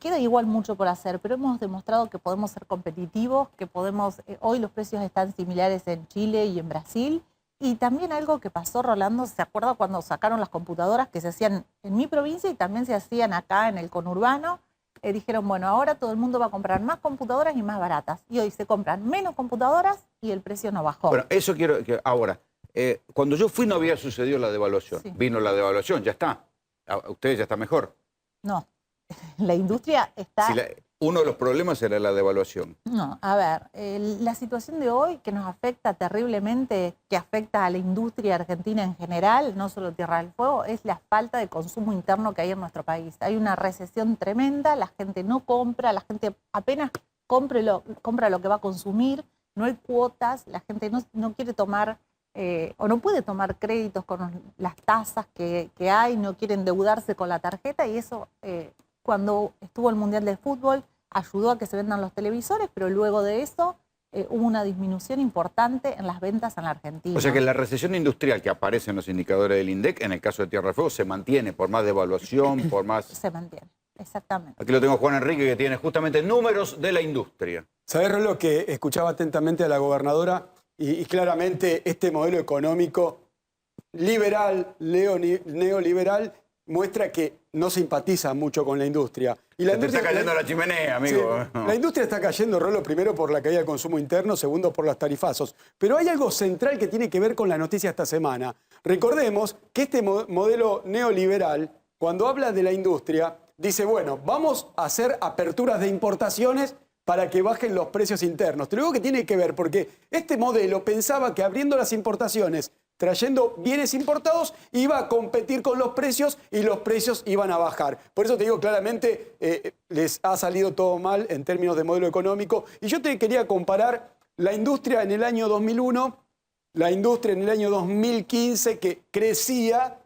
Queda igual mucho por hacer, pero hemos demostrado que podemos ser competitivos, que podemos... hoy los precios están similares en Chile y en Brasil. Y también algo que pasó, Rolando, ¿se acuerda cuando sacaron las computadoras que se hacían en mi provincia y también se hacían acá en el conurbano? Dijeron, bueno, ahora todo el mundo va a comprar más computadoras y más baratas. Y hoy se compran menos computadoras y el precio no bajó. Bueno, eso quiero... Ahora, cuando yo fui no había sucedido la devaluación. Sí. Vino la devaluación, ya está. ¿Ustedes ya está mejor? No, la industria está... Uno de los problemas era la devaluación. No, a ver, la situación de hoy que nos afecta terriblemente, que afecta a la industria argentina en general, no solo Tierra del Fuego, es la falta de consumo interno que hay en nuestro país. Hay una recesión tremenda, la gente no compra, la gente apenas compra lo que va a consumir. no hay cuotas, la gente no quiere tomar o no puede tomar créditos con las tasas que hay, no quiere endeudarse con la tarjeta, y eso cuando estuvo el Mundial de Fútbol ayudó a que se vendan los televisores, pero luego de eso hubo una disminución importante en las ventas en la Argentina. O sea que la recesión industrial que aparece en los indicadores del INDEC, en el caso de Tierra del Fuego, se mantiene por más devaluación, por más... Se mantiene, exactamente. Aquí lo tengo Juan Enrique, que tiene justamente números de la industria. ¿Sabés, Rolo, que escuchaba atentamente a la gobernadora y claramente este modelo económico liberal, neoliberal, muestra que no simpatiza mucho con la industria? Y la Se te está cayendo la chimenea, amigo. Sí, la industria está cayendo, Rolo, primero por la caída del consumo interno, segundo por los tarifazos. Pero hay algo central que tiene que ver con la noticia esta semana. Recordemos que este modelo neoliberal, cuando habla de la industria, dice, bueno, vamos a hacer aperturas de importaciones para que bajen los precios internos. Te digo que tiene que ver porque este modelo pensaba que abriendo las importaciones, trayendo bienes importados, iba a competir con los precios y los precios iban a bajar. Por eso te digo claramente, les ha salido todo mal en términos de modelo económico. Y yo te quería comparar la industria en el año 2001, la industria en el año 2015 que crecía,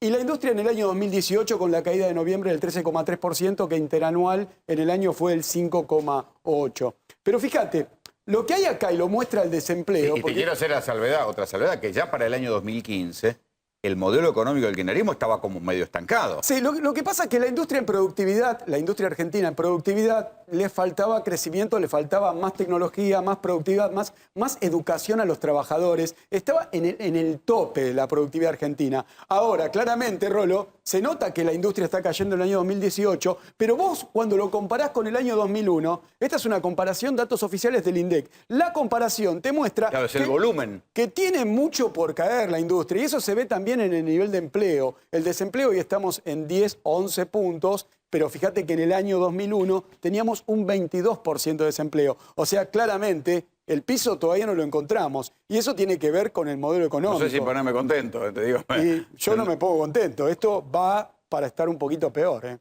y la industria en el año 2018 con la caída de noviembre del 13,3%, que interanual en el año fue el 5,8%. Pero fíjate, lo que hay acá, y lo muestra el desempleo... Y te quiero hacer otra salvedad, que ya para el año 2015 el modelo económico del kirchnerismo estaba como medio estancado. Sí, lo que pasa es que la industria en productividad, la industria argentina en productividad, le faltaba crecimiento, le faltaba más tecnología, más productividad, más educación a los trabajadores. Estaba en el tope de la productividad argentina. Ahora, claramente, Rolo, se nota que la industria está cayendo en el año 2018, pero vos cuando lo comparás con el año 2001, esta es una comparación, datos oficiales del INDEC. La comparación te muestra claro, es el volumen. Que tiene mucho por caer la industria, y eso se ve también en el nivel de empleo. El desempleo hoy estamos en 10 o 11 puntos, pero fíjate que en el año 2001 teníamos un 22% de desempleo. O sea, claramente el piso todavía no lo encontramos. Y eso tiene que ver con el modelo económico. No sé si ponerme contento, te digo. Y yo no me pongo contento. Esto va para estar un poquito peor, ¿eh?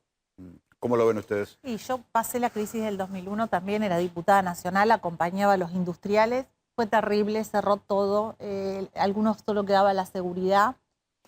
¿Cómo lo ven ustedes? Y yo pasé la crisis del 2001 también, era diputada nacional, acompañaba a los industriales. Fue terrible, cerró todo. Algunos solo quedaba la seguridad.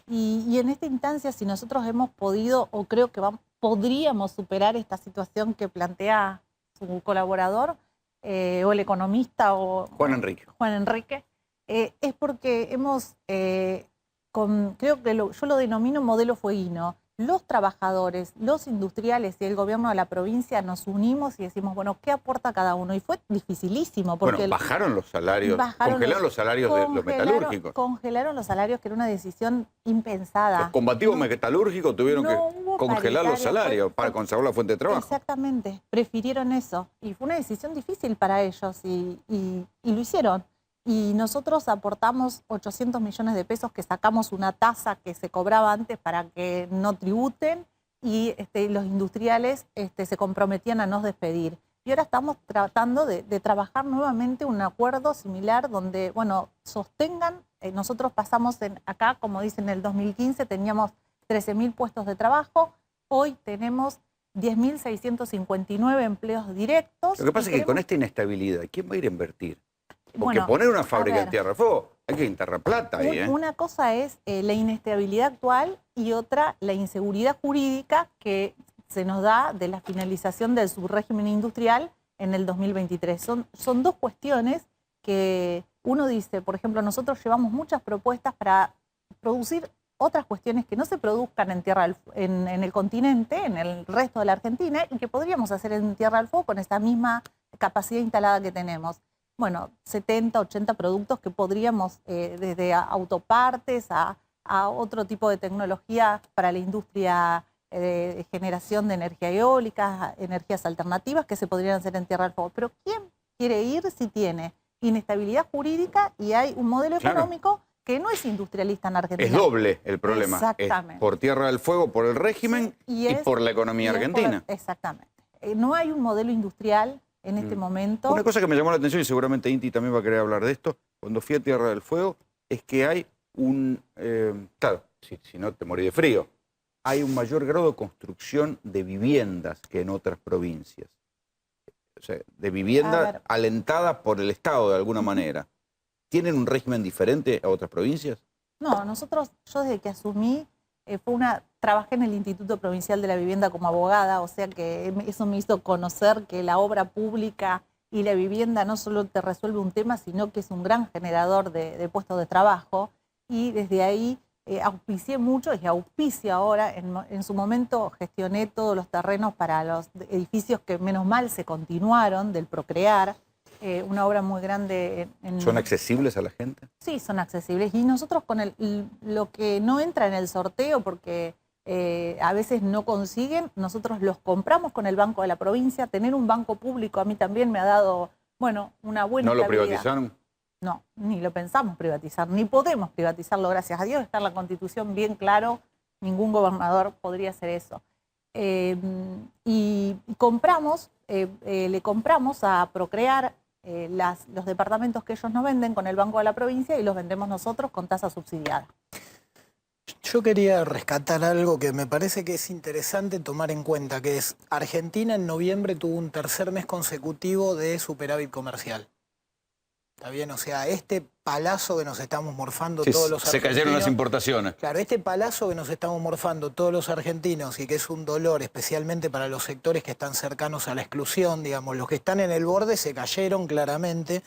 Y en esta instancia, si nosotros hemos podido, o creo que podríamos superar esta situación que plantea su colaborador, o el economista, o Juan Enrique, es porque hemos, creo que yo lo denomino modelo fueguino. Los trabajadores, los industriales y el gobierno de la provincia nos unimos y decimos, bueno, ¿qué aporta cada uno? Y fue dificilísimo. Porque bueno, bajaron los salarios, congelaron los salarios de los metalúrgicos. Congelaron los salarios, que era una decisión impensada. Los combativos metalúrgicos tuvieron que congelar los salarios para conservar la fuente de trabajo. Exactamente, prefirieron eso. Y fue una decisión difícil para ellos y lo hicieron. Y nosotros aportamos 800 millones de pesos que sacamos una tasa que se cobraba antes para que no tributen, y los industriales se comprometían a no despedir. Y ahora estamos tratando de trabajar nuevamente un acuerdo similar donde, bueno, sostengan, nosotros pasamos acá, como dicen, en el 2015 teníamos 13.000 puestos de trabajo, hoy tenemos 10.659 empleos directos. Lo que pasa es que con esta inestabilidad, ¿quién va a ir a invertir? Porque poner una fábrica en Tierra del Fuego, hay que enterrar plata ahí, ¿eh? Una cosa es la inestabilidad actual y otra la inseguridad jurídica que se nos da de la finalización del subrégimen industrial en el 2023. Son dos cuestiones que uno dice, por ejemplo, nosotros llevamos muchas propuestas para producir otras cuestiones que no se produzcan en el continente, en el resto de la Argentina, y que podríamos hacer en Tierra del Fuego con esta misma capacidad instalada que tenemos. Bueno, 70, 80 productos que podríamos, desde autopartes a otro tipo de tecnología para la industria de generación de energía eólica, energías alternativas, que se podrían hacer en Tierra del Fuego. Pero ¿quién quiere ir si tiene inestabilidad jurídica y hay un modelo económico que no es industrialista en Argentina? Es doble el problema. Exactamente. Es por Tierra del Fuego, por el régimen y por la economía argentina. Exactamente. No hay un modelo industrial en este momento. Una cosa que me llamó la atención, y seguramente Inti también va a querer hablar de esto, cuando fui a Tierra del Fuego, es que hay claro, si no te morí de frío, hay un mayor grado de construcción de viviendas que en otras provincias. de vivienda alentada por el Estado de alguna manera. ¿Tienen un régimen diferente a otras provincias? No, yo desde que asumí, trabajé en el Instituto Provincial de la Vivienda como abogada, o sea que eso me hizo conocer que la obra pública y la vivienda no solo te resuelve un tema, sino que es un gran generador de puestos de trabajo. Y desde ahí auspicié mucho y auspicio ahora. En su momento gestioné todos los terrenos para los edificios que menos mal se continuaron del Procrear. Una obra muy grande. ¿Son accesibles a la gente? Sí, son accesibles. Y nosotros con lo que no entra en el sorteo, porque a veces no consiguen, nosotros los compramos con el Banco de la Provincia. Tener un banco público a mí también me ha dado, bueno, una buena ¿No lo estabilidad. privatizaron? No, ni lo pensamos privatizar, ni podemos privatizarlo, gracias a Dios. Está en la Constitución bien claro, ningún gobernador podría hacer eso. Y compramos, le compramos a Procrear los departamentos que ellos nos venden con el Banco de la Provincia y los vendemos nosotros con tasa subsidiada. Yo quería rescatar algo que me parece que es interesante tomar en cuenta, que es Argentina en noviembre tuvo un tercer mes consecutivo de superávit comercial. ¿Está bien? O sea, este palazo que nos estamos morfando todos los argentinos... Se cayeron las importaciones. Claro, este palazo que nos estamos morfando todos los argentinos y que es un dolor especialmente para los sectores que están cercanos a la exclusión, digamos, los que están en el borde se cayeron claramente.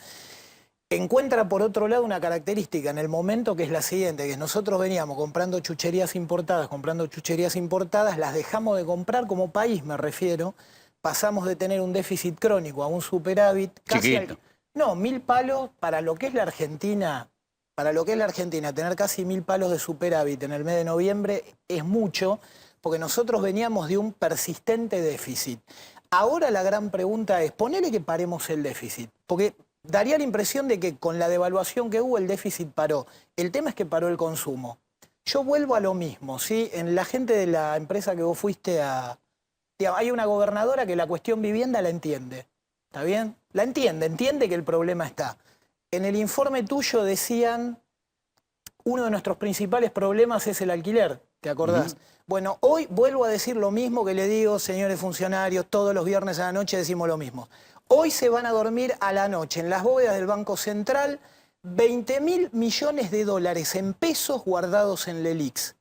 Encuentra por otro lado una característica en el momento que es la siguiente, que nosotros veníamos comprando chucherías importadas, las dejamos de comprar como país, me refiero, pasamos de tener un déficit crónico a un superávit casi... No, 1000 palos para lo que es la Argentina, tener casi 1000 palos de superávit en el mes de noviembre es mucho, porque nosotros veníamos de un persistente déficit. Ahora la gran pregunta es, ponele que paremos el déficit, porque daría la impresión de que con la devaluación que hubo el déficit paró. El tema es que paró el consumo. Yo vuelvo a lo mismo, ¿sí? En la gente de la empresa que vos fuiste a... Digamos, hay una gobernadora que la cuestión vivienda la entiende. ¿Está bien? La entiende que el problema está. En el informe tuyo decían, uno de nuestros principales problemas es el alquiler, ¿te acordás? Bueno, hoy vuelvo a decir lo mismo que le digo, señores funcionarios, todos los viernes a la noche decimos lo mismo. Hoy se van a dormir a la noche en las bóvedas del Banco Central 20.000 millones de dólares en pesos guardados en LELIX,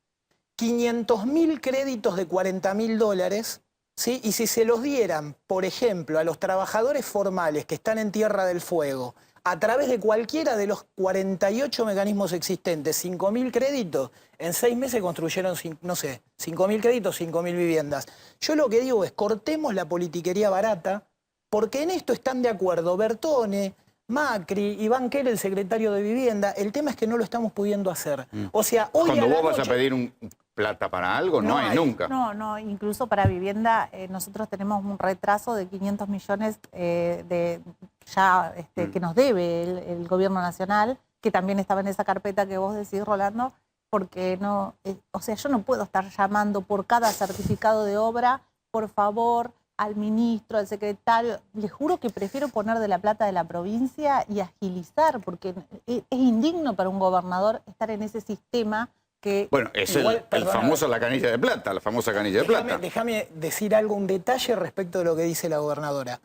500.000 créditos de 40.000 dólares, ¿sí? Y si se los dieran, por ejemplo, a los trabajadores formales que están en Tierra del Fuego, a través de cualquiera de los 48 mecanismos existentes, 5.000 créditos, en 6 meses construyeron, no sé, 5.000 créditos, 5.000 viviendas. Yo lo que digo es, cortemos la politiquería barata, porque en esto están de acuerdo Bertone, Macri, Iván Quer, el secretario de Vivienda. El tema es que no lo estamos pudiendo hacer. O sea, hoy cuando vos vas a pedir plata para algo, no hay nunca. No, incluso para vivienda nosotros tenemos un retraso de 500 millones que nos debe el gobierno nacional, que también estaba en esa carpeta que vos decís, Rolando, porque o sea, yo no puedo estar llamando por cada certificado de obra, por favor, al ministro, al secretario. Les juro que prefiero poner de la plata de la provincia y agilizar, porque es indigno para un gobernador estar en ese sistema que... Bueno, es el famoso la canilla de plata, la famosa canilla de plata. Déjame decir algo, un detalle respecto de lo que dice la gobernadora.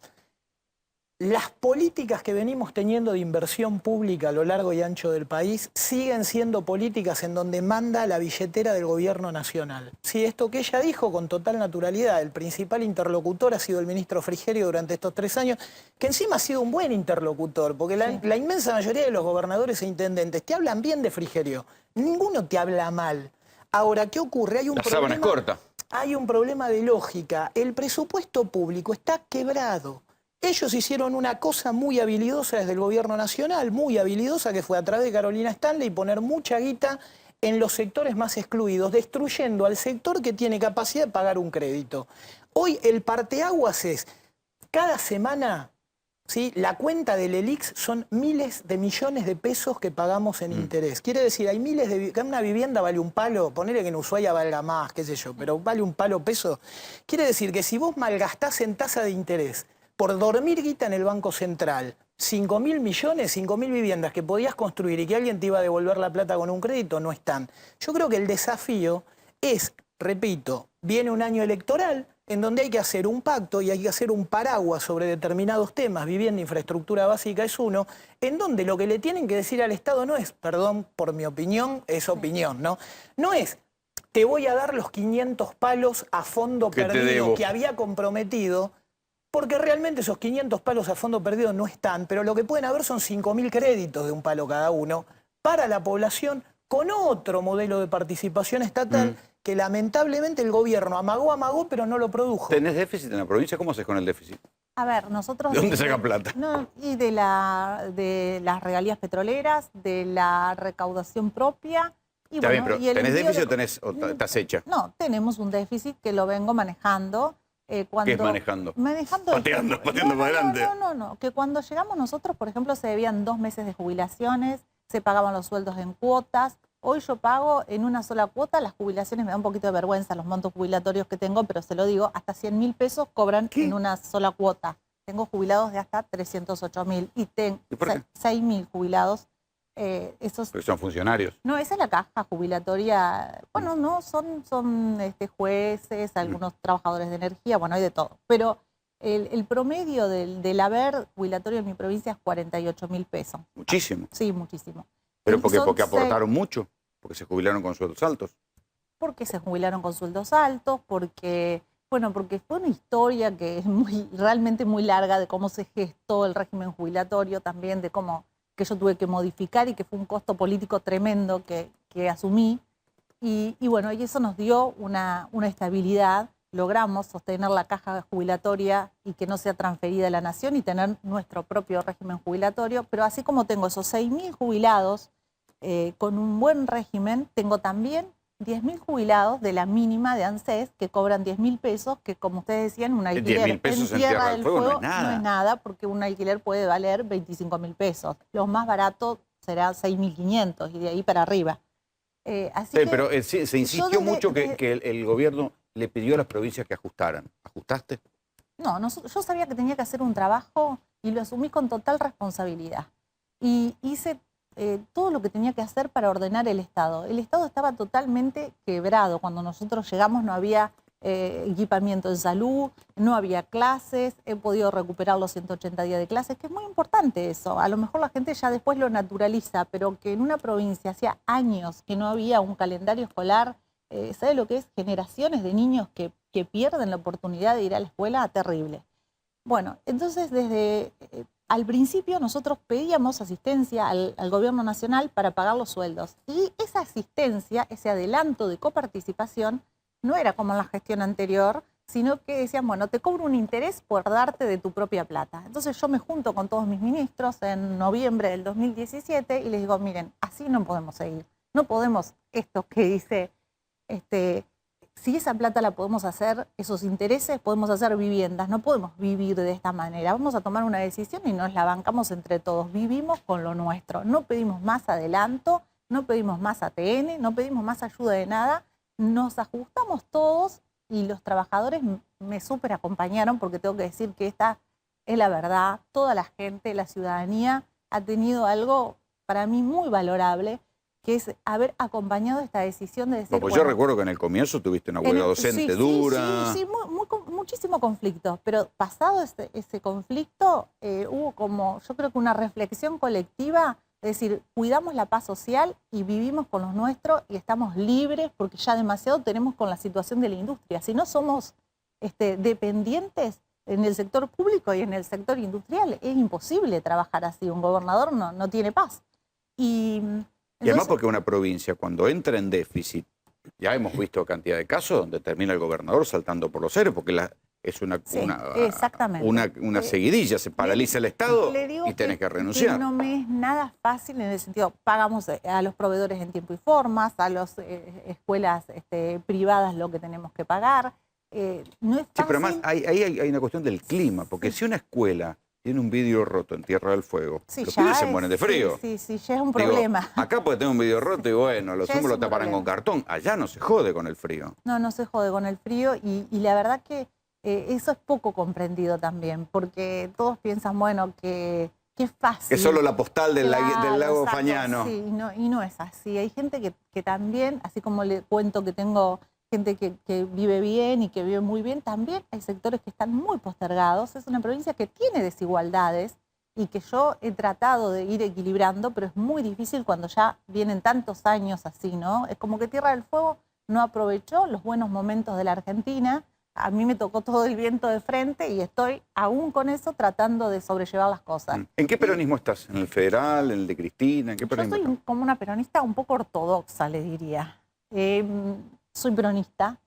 Las políticas que venimos teniendo de inversión pública a lo largo y ancho del país siguen siendo políticas en donde manda la billetera del gobierno nacional. Sí, esto que ella dijo con total naturalidad, el principal interlocutor ha sido el ministro Frigerio durante estos 3 años, que encima ha sido un buen interlocutor, porque la inmensa mayoría de los gobernadores e intendentes te hablan bien de Frigerio, ninguno te habla mal. Ahora, ¿qué ocurre? Hay un problema, sábana es corta. Hay un problema de lógica, el presupuesto público está quebrado. Ellos hicieron una cosa muy habilidosa desde el gobierno nacional, muy habilidosa, que fue a través de Carolina Stanley poner mucha guita en los sectores más excluidos, destruyendo al sector que tiene capacidad de pagar un crédito. Hoy el parteaguas es, cada semana, ¿sí? La cuenta del LELIX son miles de millones de pesos que pagamos en interés. Quiere decir, hay miles de... Una vivienda vale un palo, ponele que en Ushuaia valga más, qué sé yo, pero vale un palo peso. Quiere decir que si vos malgastás en tasa de interés por dormir guita en el Banco Central, 5.000 millones, 5.000 viviendas que podías construir y que alguien te iba a devolver la plata con un crédito, no están. Yo creo que el desafío es, repito, viene un año electoral, en donde hay que hacer un pacto y hay que hacer un paraguas sobre determinados temas, vivienda, infraestructura básica es uno, en donde lo que le tienen que decir al Estado no es, perdón por mi opinión, es opinión, ¿no? No es, te voy a dar los 500 palos a fondo perdido que había comprometido, porque realmente esos 500 palos a fondo perdido no están, pero lo que pueden haber son 5.000 créditos de un palo cada uno para la población con otro modelo de participación estatal que lamentablemente el gobierno amagó, pero no lo produjo. ¿Tenés déficit en la provincia? ¿Cómo haces con el déficit? A ver, nosotros... ¿De dónde sacan plata? No, y de las regalías petroleras, de la recaudación propia. Y Está bueno, bien, pero y el ¿tenés envío déficit o estás hecha? No, tenemos un déficit que lo vengo manejando. ¿Qué es manejando? Manejando... Pateando para adelante. No. Que cuando llegamos nosotros, por ejemplo, se debían 2 meses de jubilaciones, se pagaban los sueldos en cuotas. Hoy yo pago en una sola cuota, las jubilaciones me da un poquito de vergüenza, los montos jubilatorios que tengo, pero se lo digo, hasta 100.000 pesos cobran en una sola cuota. Tengo jubilados de hasta 308.000 y tengo 6.000 jubilados. Porque son funcionarios. No, esa es la caja jubilatoria. Bueno, no, son jueces, algunos trabajadores de energía, bueno, hay de todo. Pero el promedio del haber jubilatorio en mi provincia es 48.000 pesos. Muchísimo. Sí, muchísimo. ¿Pero porque aportaron mucho? ¿Porque se jubilaron con sueldos altos? Porque se jubilaron con sueldos altos, porque fue una historia que es realmente muy larga de cómo se gestó el régimen jubilatorio, también de cómo que yo tuve que modificar y que fue un costo político tremendo que asumí. Y bueno, y eso nos dio una estabilidad. Logramos sostener la caja jubilatoria y que no sea transferida a la nación y tener nuestro propio régimen jubilatorio. Pero así como tengo esos 6.000 jubilados con un buen régimen, tengo también 10.000 jubilados de la mínima de ANSES que cobran 10.000 pesos, que como ustedes decían, un alquiler en Tierra del Fuego no es nada, porque un alquiler puede valer 25.000 pesos. Los más baratos serán 6.500 y de ahí para arriba. Pero se insistió mucho que el gobierno le pidió a las provincias que ajustaran. ¿Ajustaste? No, yo sabía que tenía que hacer un trabajo y lo asumí con total responsabilidad. Y hice todo lo que tenía que hacer para ordenar el Estado. El Estado estaba totalmente quebrado. Cuando nosotros llegamos no había equipamiento en salud, no había clases, he podido recuperar los 180 días de clases, que es muy importante eso. A lo mejor la gente ya después lo naturaliza, pero que en una provincia hacía años que no había un calendario escolar, ¿sabe lo que es? Generaciones de niños que pierden la oportunidad de ir a la escuela, terrible. Bueno, entonces desde... al principio nosotros pedíamos asistencia al gobierno nacional para pagar los sueldos. Y esa asistencia, ese adelanto de coparticipación, no era como en la gestión anterior, sino que decían, bueno, te cobro un interés por darte de tu propia plata. Entonces yo me junto con todos mis ministros en noviembre del 2017 y les digo, miren, así no podemos seguir. No podemos esto que dice, si esa plata la podemos hacer, esos intereses, podemos hacer viviendas, no podemos vivir de esta manera. Vamos a tomar una decisión y nos la bancamos entre todos. Vivimos con lo nuestro. No pedimos más adelanto, no pedimos más ATN, no pedimos más ayuda de nada. Nos ajustamos todos y los trabajadores me súper acompañaron porque tengo que decir que esta es la verdad. Toda la gente, la ciudadanía ha tenido algo para mí muy valorable, que es haber acompañado esta decisión de decir... No, pues yo recuerdo que en el comienzo tuviste una huelga docente dura. Sí, muchísimo conflicto, pero pasado ese conflicto hubo como, yo creo que una reflexión colectiva, es decir, cuidamos la paz social y vivimos con los nuestros y estamos libres porque ya demasiado tenemos con la situación de la industria. Si no somos dependientes en el sector público y en el sector industrial, es imposible trabajar así. Un gobernador no tiene paz. Y además porque una provincia cuando entra en déficit, ya hemos visto cantidad de casos donde termina el gobernador saltando por los aires porque es una seguidilla, se paraliza el Estado y tenés que renunciar. Que no me es nada fácil en el sentido, pagamos a los proveedores en tiempo y forma, a las escuelas privadas lo que tenemos que pagar. No es fácil. Sí, pero además hay una cuestión del clima, porque si una escuela tiene un vidrio roto en Tierra del Fuego, los pibes se mueren de frío. Sí, ya es un problema. Acá puede tener un vidrio roto y bueno, los humos lo taparán con cartón. Allá no se jode con el frío. No se jode con el frío y la verdad que eso es poco comprendido también, porque todos piensan, bueno, que es fácil. Que es solo la postal del lago Fañano. Sí, y no es así. Hay gente que también, así como le cuento que tengo gente que vive bien y que vive muy bien, también hay sectores que están muy postergados. Es una provincia que tiene desigualdades y que yo he tratado de ir equilibrando, pero es muy difícil cuando ya vienen tantos años así, ¿no? Es como que Tierra del Fuego no aprovechó los buenos momentos de la Argentina. A mí me tocó todo el viento de frente y estoy aún con eso tratando de sobrellevar las cosas. ¿En qué peronismo estás? ¿En el federal, en el de Cristina? ¿En qué peronismo Yo soy estás? como una peronista un poco ortodoxa, le diría. Soy peronista.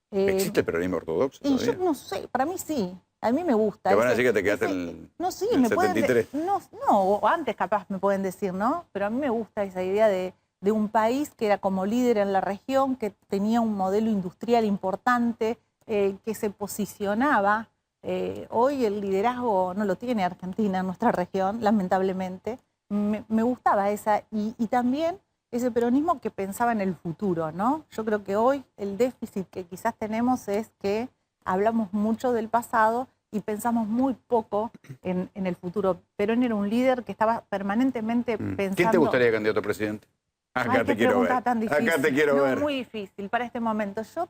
¿Existe el peronismo ortodoxo Y todavía? yo no sé, para mí sí. A mí me gusta. Te van a decir que te quedaste en No, sí, en me el pueden 73. no, o antes capaz me pueden decir, ¿no? Pero a mí me gusta esa idea de un país que era como líder en la región, que tenía un modelo industrial importante, que se posicionaba. Hoy el liderazgo no lo tiene Argentina en nuestra región, lamentablemente. Me gustaba esa, y también ese peronismo que pensaba en el futuro, ¿no? Yo creo que hoy el déficit que quizás tenemos es que hablamos mucho del pasado y pensamos muy poco en el futuro. Perón era un líder que estaba permanentemente pensando... ¿Quién te gustaría candidato a presidente? Acá Ay, te qué quiero ver. pregunta tan difícil. Acá te quiero No, ver. muy difícil para este momento. Yo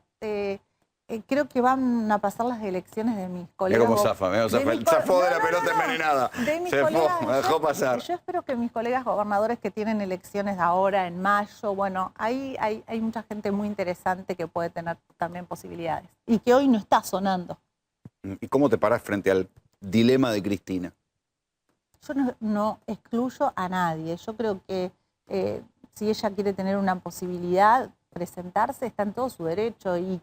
creo que van a pasar las elecciones de mis colegas. Mira cómo zafa, zafó de la pelota envenenada. De mis Se colegas, fue, la dejó pasar. Yo espero que mis colegas gobernadores que tienen elecciones ahora en mayo, bueno, ahí hay mucha gente muy interesante que puede tener también posibilidades y que hoy no está sonando. ¿Y cómo te parás frente al dilema de Cristina? Yo no excluyo a nadie. Yo creo que si ella quiere tener una posibilidad, presentarse, está en todo su derecho y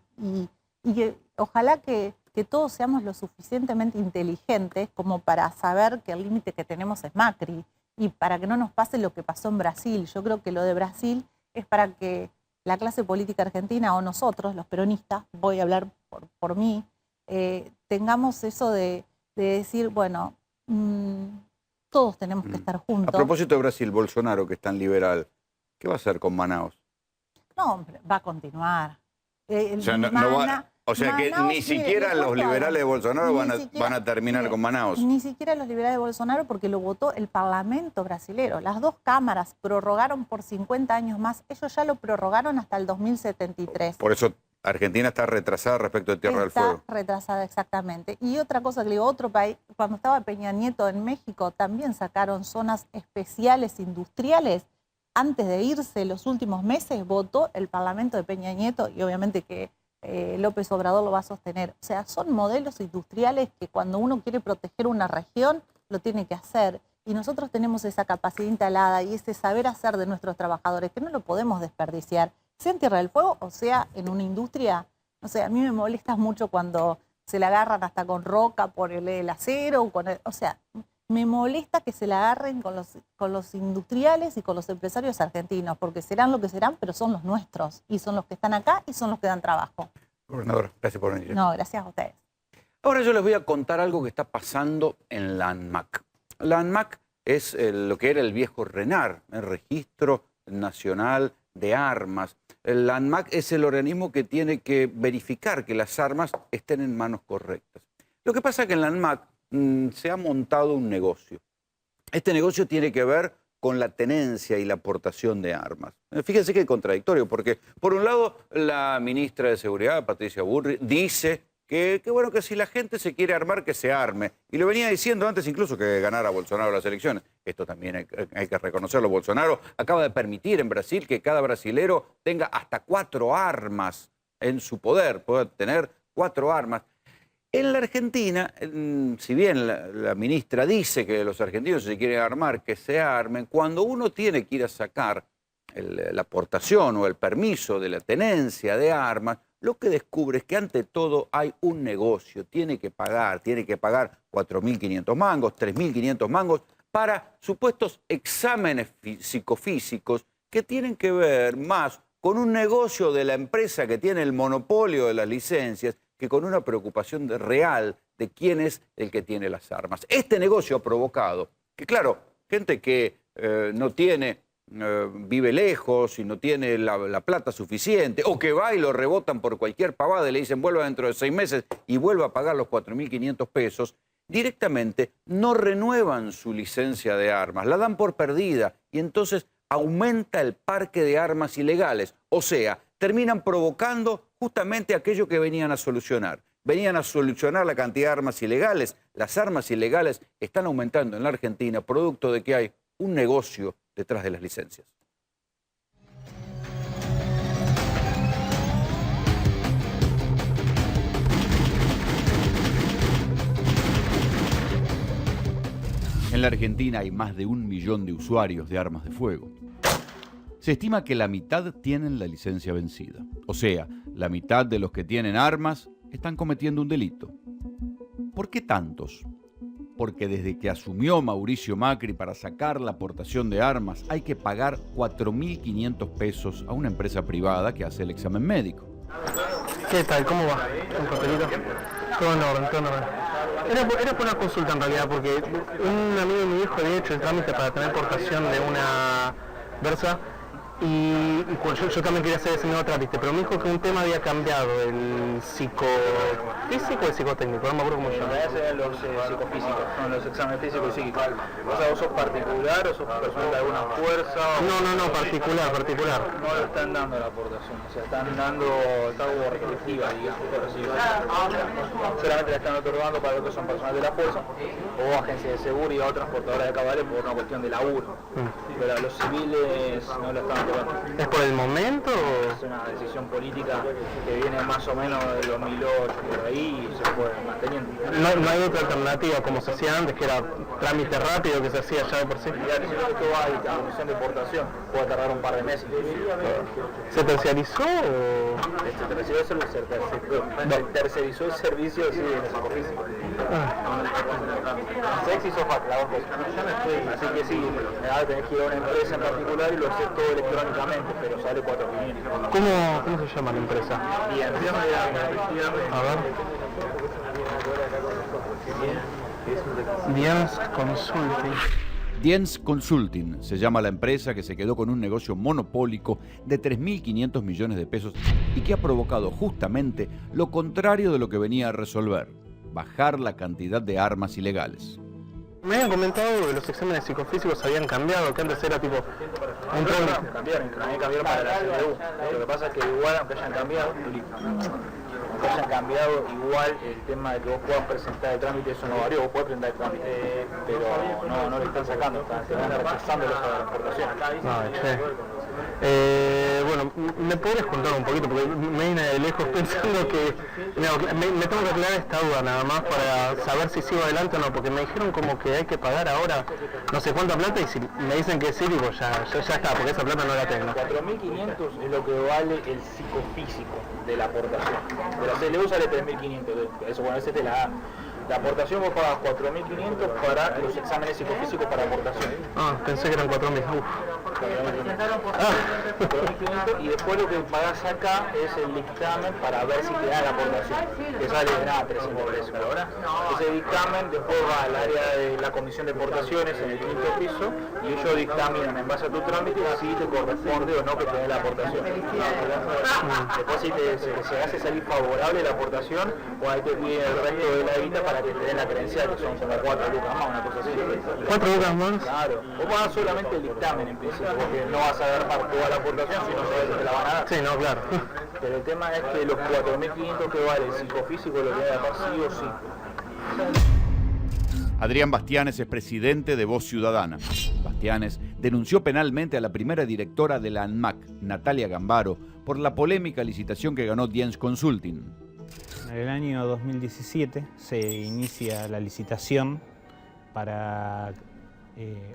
que ojalá que todos seamos lo suficientemente inteligentes como para saber que el límite que tenemos es Macri y para que no nos pase lo que pasó en Brasil. Yo creo que lo de Brasil es para que la clase política argentina o nosotros, los peronistas, voy a hablar por mí, tengamos eso de decir, bueno, todos tenemos que estar juntos. A propósito de Brasil, Bolsonaro, que es tan liberal, ¿qué va a hacer con Manaus? No, hombre, va a continuar. O sea, que Manaus, ni siquiera los liberales de Bolsonaro van a terminar con Manaus. Ni siquiera los liberales de Bolsonaro, porque lo votó el Parlamento brasilero. Las dos cámaras prorrogaron por 50 años más. Ellos ya lo prorrogaron hasta el 2073. Por eso Argentina está retrasada respecto de Tierra del Fuego. Está retrasada, exactamente. Y otra cosa que le digo, otro país, cuando estaba Peña Nieto en México, también sacaron zonas especiales industriales. Antes de irse los últimos meses, votó el Parlamento de Peña Nieto y obviamente que López Obrador lo va a sostener. O sea, son modelos industriales que cuando uno quiere proteger una región, lo tiene que hacer. Y nosotros tenemos esa capacidad instalada y ese saber hacer de nuestros trabajadores que no lo podemos desperdiciar, sea en Tierra del Fuego o sea en una industria. O sea, a mí me molesta mucho cuando se la agarran hasta con roca por el acero, o sea, me molesta que se la agarren con los industriales y con los empresarios argentinos, porque serán lo que serán, pero son los nuestros, y son los que están acá y son los que dan trabajo. Gobernador, gracias por venir. No, gracias a ustedes. Ahora yo les voy a contar algo que está pasando en la ANMAC. La ANMAC es lo que era el viejo RENAR, el Registro Nacional de Armas. La ANMAC es el organismo que tiene que verificar que las armas estén en manos correctas. Lo que pasa es que en la ANMAC se ha montado un negocio. Este negocio tiene que ver con la tenencia y la aportación de armas. Fíjense que es contradictorio, porque por un lado la ministra de Seguridad, Patricia Bullrich, dice que bueno, que si la gente se quiere armar, que se arme. Y lo venía diciendo antes incluso que ganara Bolsonaro las elecciones. Esto también hay que reconocerlo. Bolsonaro acaba de permitir en Brasil que cada brasilero tenga hasta 4 armas en su poder, pueda tener 4 armas. En la Argentina, si bien la ministra dice que los argentinos si se quieren armar, que se armen, cuando uno tiene que ir a sacar la aportación o el permiso de la tenencia de armas, lo que descubre es que ante todo hay un negocio, tiene que pagar 4.500 mangos, 3.500 mangos para supuestos exámenes psicofísicos que tienen que ver más con un negocio de la empresa que tiene el monopolio de las licencias que con una preocupación real de quién es el que tiene las armas. Este negocio ha provocado que, claro, gente que no tiene, vive lejos y no tiene la plata suficiente, o que va y lo rebotan por cualquier pavada y le dicen vuelva dentro de 6 meses y vuelva a pagar los 4.500 pesos, directamente no renuevan su licencia de armas, la dan por perdida y entonces aumenta el parque de armas ilegales. O sea, terminan provocando justamente aquello que venían a solucionar. Venían a solucionar la cantidad de armas ilegales. Las armas ilegales están aumentando en la Argentina, producto de que hay un negocio detrás de las licencias. En la Argentina hay más de 1 millón de usuarios de armas de fuego. Se estima que la mitad tienen la licencia vencida. O sea, la mitad de los que tienen armas están cometiendo un delito. ¿Por qué tantos? Porque desde que asumió Mauricio Macri para sacar la aportación de armas, hay que pagar 4.500 pesos a una empresa privada que hace el examen médico. ¿Qué tal? ¿Cómo va? ¿Un papelito? Todo en orden, todo en orden. Era por una consulta en realidad, porque un amigo de mi hijo había hecho el trámite para tener portación de una Versa y pues yo también quería hacer ese mismo trámite, pero me dijo que un tema había cambiado, el psicofísico o el psicotécnico, no me acuerdo cómo se llama. Serían los psicofísicos, son los exámenes físicos y psíquicos. O sea, ¿vos sos particular o sos personal de alguna fuerza? No, particular. No le están dando la aportación, o sea, están dando algo restrictiva, digamos, por decirlo. Solamente la están otorgando para los que son personal de la fuerza o agencias de seguro y otras portadoras de cabales por una cuestión de laburo. Pero a los civiles no lo están otorgando. ¿Es por el momento o...? Es una decisión política que viene más o menos de 2008, por ahí, y se fue manteniendo. No hay otra alternativa como se hacía antes, que era trámite rápido que se hacía ya de por sí. Ya si esto va a comisión de deportación, puede tardar un par de meses. ¿Se terciarizó o...? Tercerizó el servicio sí, en el psicofísico. Sexy sofá, la dos cosas. Así que sí, ahora tenés que ir a una empresa en particular y lo haces todo electrónicamente, pero sale 4.500. ¿Cómo se llama la empresa? Bien, a ver. Diens Consulting. Diens Consulting se llama la empresa que se quedó con un negocio monopólico de 3.500 millones de pesos y que ha provocado justamente lo contrario de lo que venía a resolver: bajar la cantidad de armas ilegales. Me habían comentado que los exámenes psicofísicos habían cambiado, que antes era tipo un cambiaron para la CBU. Lo que pasa es que igual, aunque hayan cambiado, igual el tema de que vos puedas presentar el trámite, eso no varió, vos podés presentar el trámite, pero no le están sacando, están rechazando las aportaciones. Bueno, ¿me podrías contar un poquito? Porque me vine de lejos pensando que... me tengo que aclarar esta duda nada más para saber si sigo adelante o no, porque me dijeron como que hay que pagar ahora no sé cuánta plata y si me dicen que sí, digo, ya está, porque esa plata no la tengo. 4.500 es lo que vale el psicofísico de la aportación. De la CLU sale 3.500, eso bueno, ese te la da. La aportación vos pagas 4.500 para los exámenes psicofísicos para aportación. Pensé que eran 4.000. 4.500 y después lo que pagás acá es el dictamen para ver si te da la aportación, que sale de nada, 300 pesos. Ese dictamen después va al área de la comisión de aportaciones en el 5º piso y ellos dictaminan en base a tu trámite si te corresponde o no que te dé la aportación. Después si se hace salir favorable la aportación, pues ahí te piden el resto de la guita para que te den la credencial, que son como 4 lucas más, una cosa así. 4 lucas más. Claro. Vos pagás solamente el dictamen en principio, porque no vas a dar toda la aportación si no sabes que te la van a dar. Sí, no, claro. Pero el tema es que los 4.500 que vale el psicofísico lo tiene que dejar sí o sí. Adrián Bastianes es presidente de Voz Ciudadana. Bastianes denunció penalmente a la primera directora de la ANMAC, Natalia Gambaro, por la polémica licitación que ganó Diens Consulting. En el año 2017 se inicia la licitación para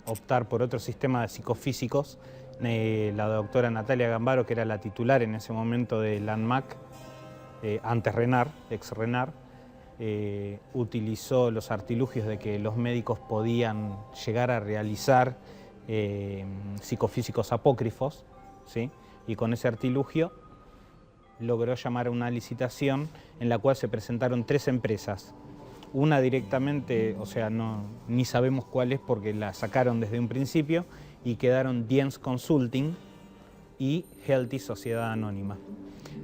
optar por otro sistema de psicofísicos. La doctora Natalia Gambaro, que era la titular en ese momento de la ANMAC, antes RENAR, ex RENAR, utilizó los artilugios de que los médicos podían llegar a realizar psicofísicos apócrifos, ¿sí? Y con ese artilugio logró llamar a una licitación en la cual se presentaron 3 empresas. Una directamente, o sea, ni sabemos cuál es porque la sacaron desde un principio, y quedaron Diens Consulting y Healthy Sociedad Anónima.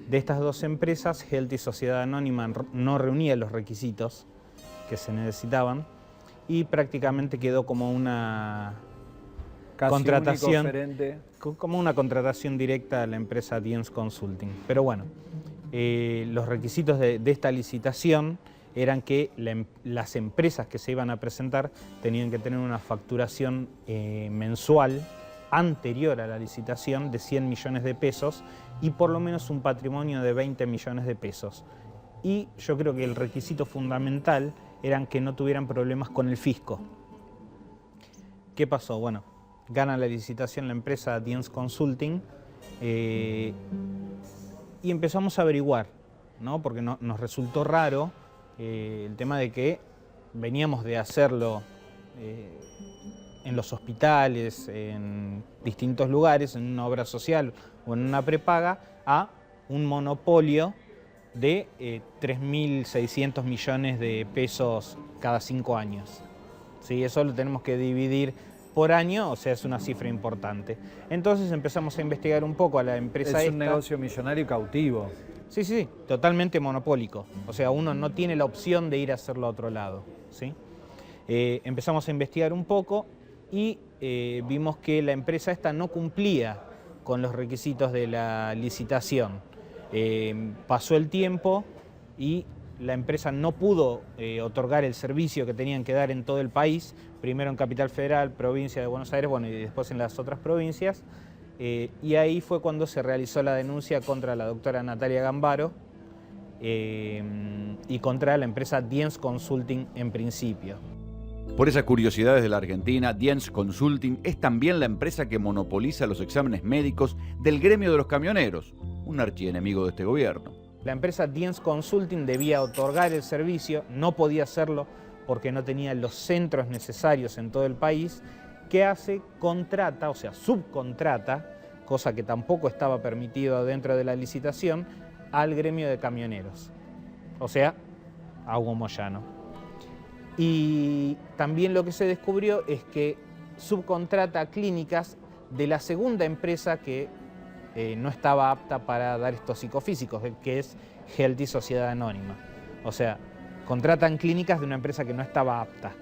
De estas 2 empresas, Healthy Sociedad Anónima no reunía los requisitos que se necesitaban y prácticamente quedó como una Casi contratación, único oferente. como una contratación directa a la empresa Diens Consulting. Pero bueno, los requisitos de esta licitación eran que las empresas que se iban a presentar tenían que tener una facturación mensual anterior a la licitación de 100 millones de pesos y por lo menos un patrimonio de 20 millones de pesos. Y yo creo que el requisito fundamental eran que no tuvieran problemas con el fisco. ¿Qué pasó? Bueno, gana la licitación la empresa Diens Consulting y empezamos a averiguar, ¿no? Porque nos resultó raro el tema de que veníamos de hacerlo en los hospitales, en distintos lugares, en una obra social o en una prepaga, a un monopolio de 3.600 millones de pesos cada 5 años. ¿Sí? Eso lo tenemos que dividir por año, o sea, es una cifra importante. Entonces empezamos a investigar un poco a la empresa. Es un negocio millonario cautivo. Sí, sí, totalmente monopólico. O sea, uno no tiene la opción de ir a hacerlo a otro lado, ¿sí? Empezamos a investigar un poco y vimos que la empresa esta no cumplía con los requisitos de la licitación. Pasó el tiempo y la empresa no pudo otorgar el servicio que tenían que dar en todo el país, primero en Capital Federal, provincia de Buenos Aires, bueno, y después en las otras provincias. Y ahí fue cuando se realizó la denuncia contra la doctora Natalia Gambaro y contra la empresa Diens Consulting en principio. Por esas curiosidades de la Argentina, Diens Consulting es también la empresa que monopoliza los exámenes médicos del gremio de los camioneros, un archienemigo de este gobierno. La empresa Diens Consulting debía otorgar el servicio, no podía hacerlo porque no tenía los centros necesarios en todo el país. ¿Qué hace? Contrata, o sea, subcontrata, cosa que tampoco estaba permitido dentro de la licitación, al gremio de camioneros, o sea, a Hugo Moyano. Y también lo que se descubrió es que subcontrata clínicas de la segunda empresa que no estaba apta para dar estos psicofísicos, que es Healthy Sociedad Anónima. O sea, contratan clínicas de una empresa que no estaba apta.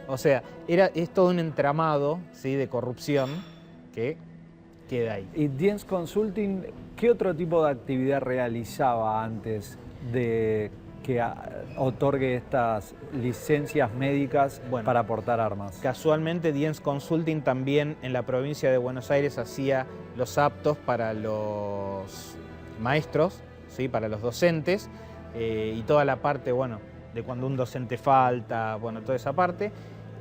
O sea, es todo un entramado, ¿sí?, de corrupción que queda ahí. ¿Y Diens Consulting qué otro tipo de actividad realizaba antes de que otorgue estas licencias médicas para portar armas? Casualmente Diens Consulting también en la provincia de Buenos Aires hacía los aptos para los maestros, ¿sí?, para los docentes, y toda la parte, bueno, de cuando un docente falta, bueno, toda esa parte.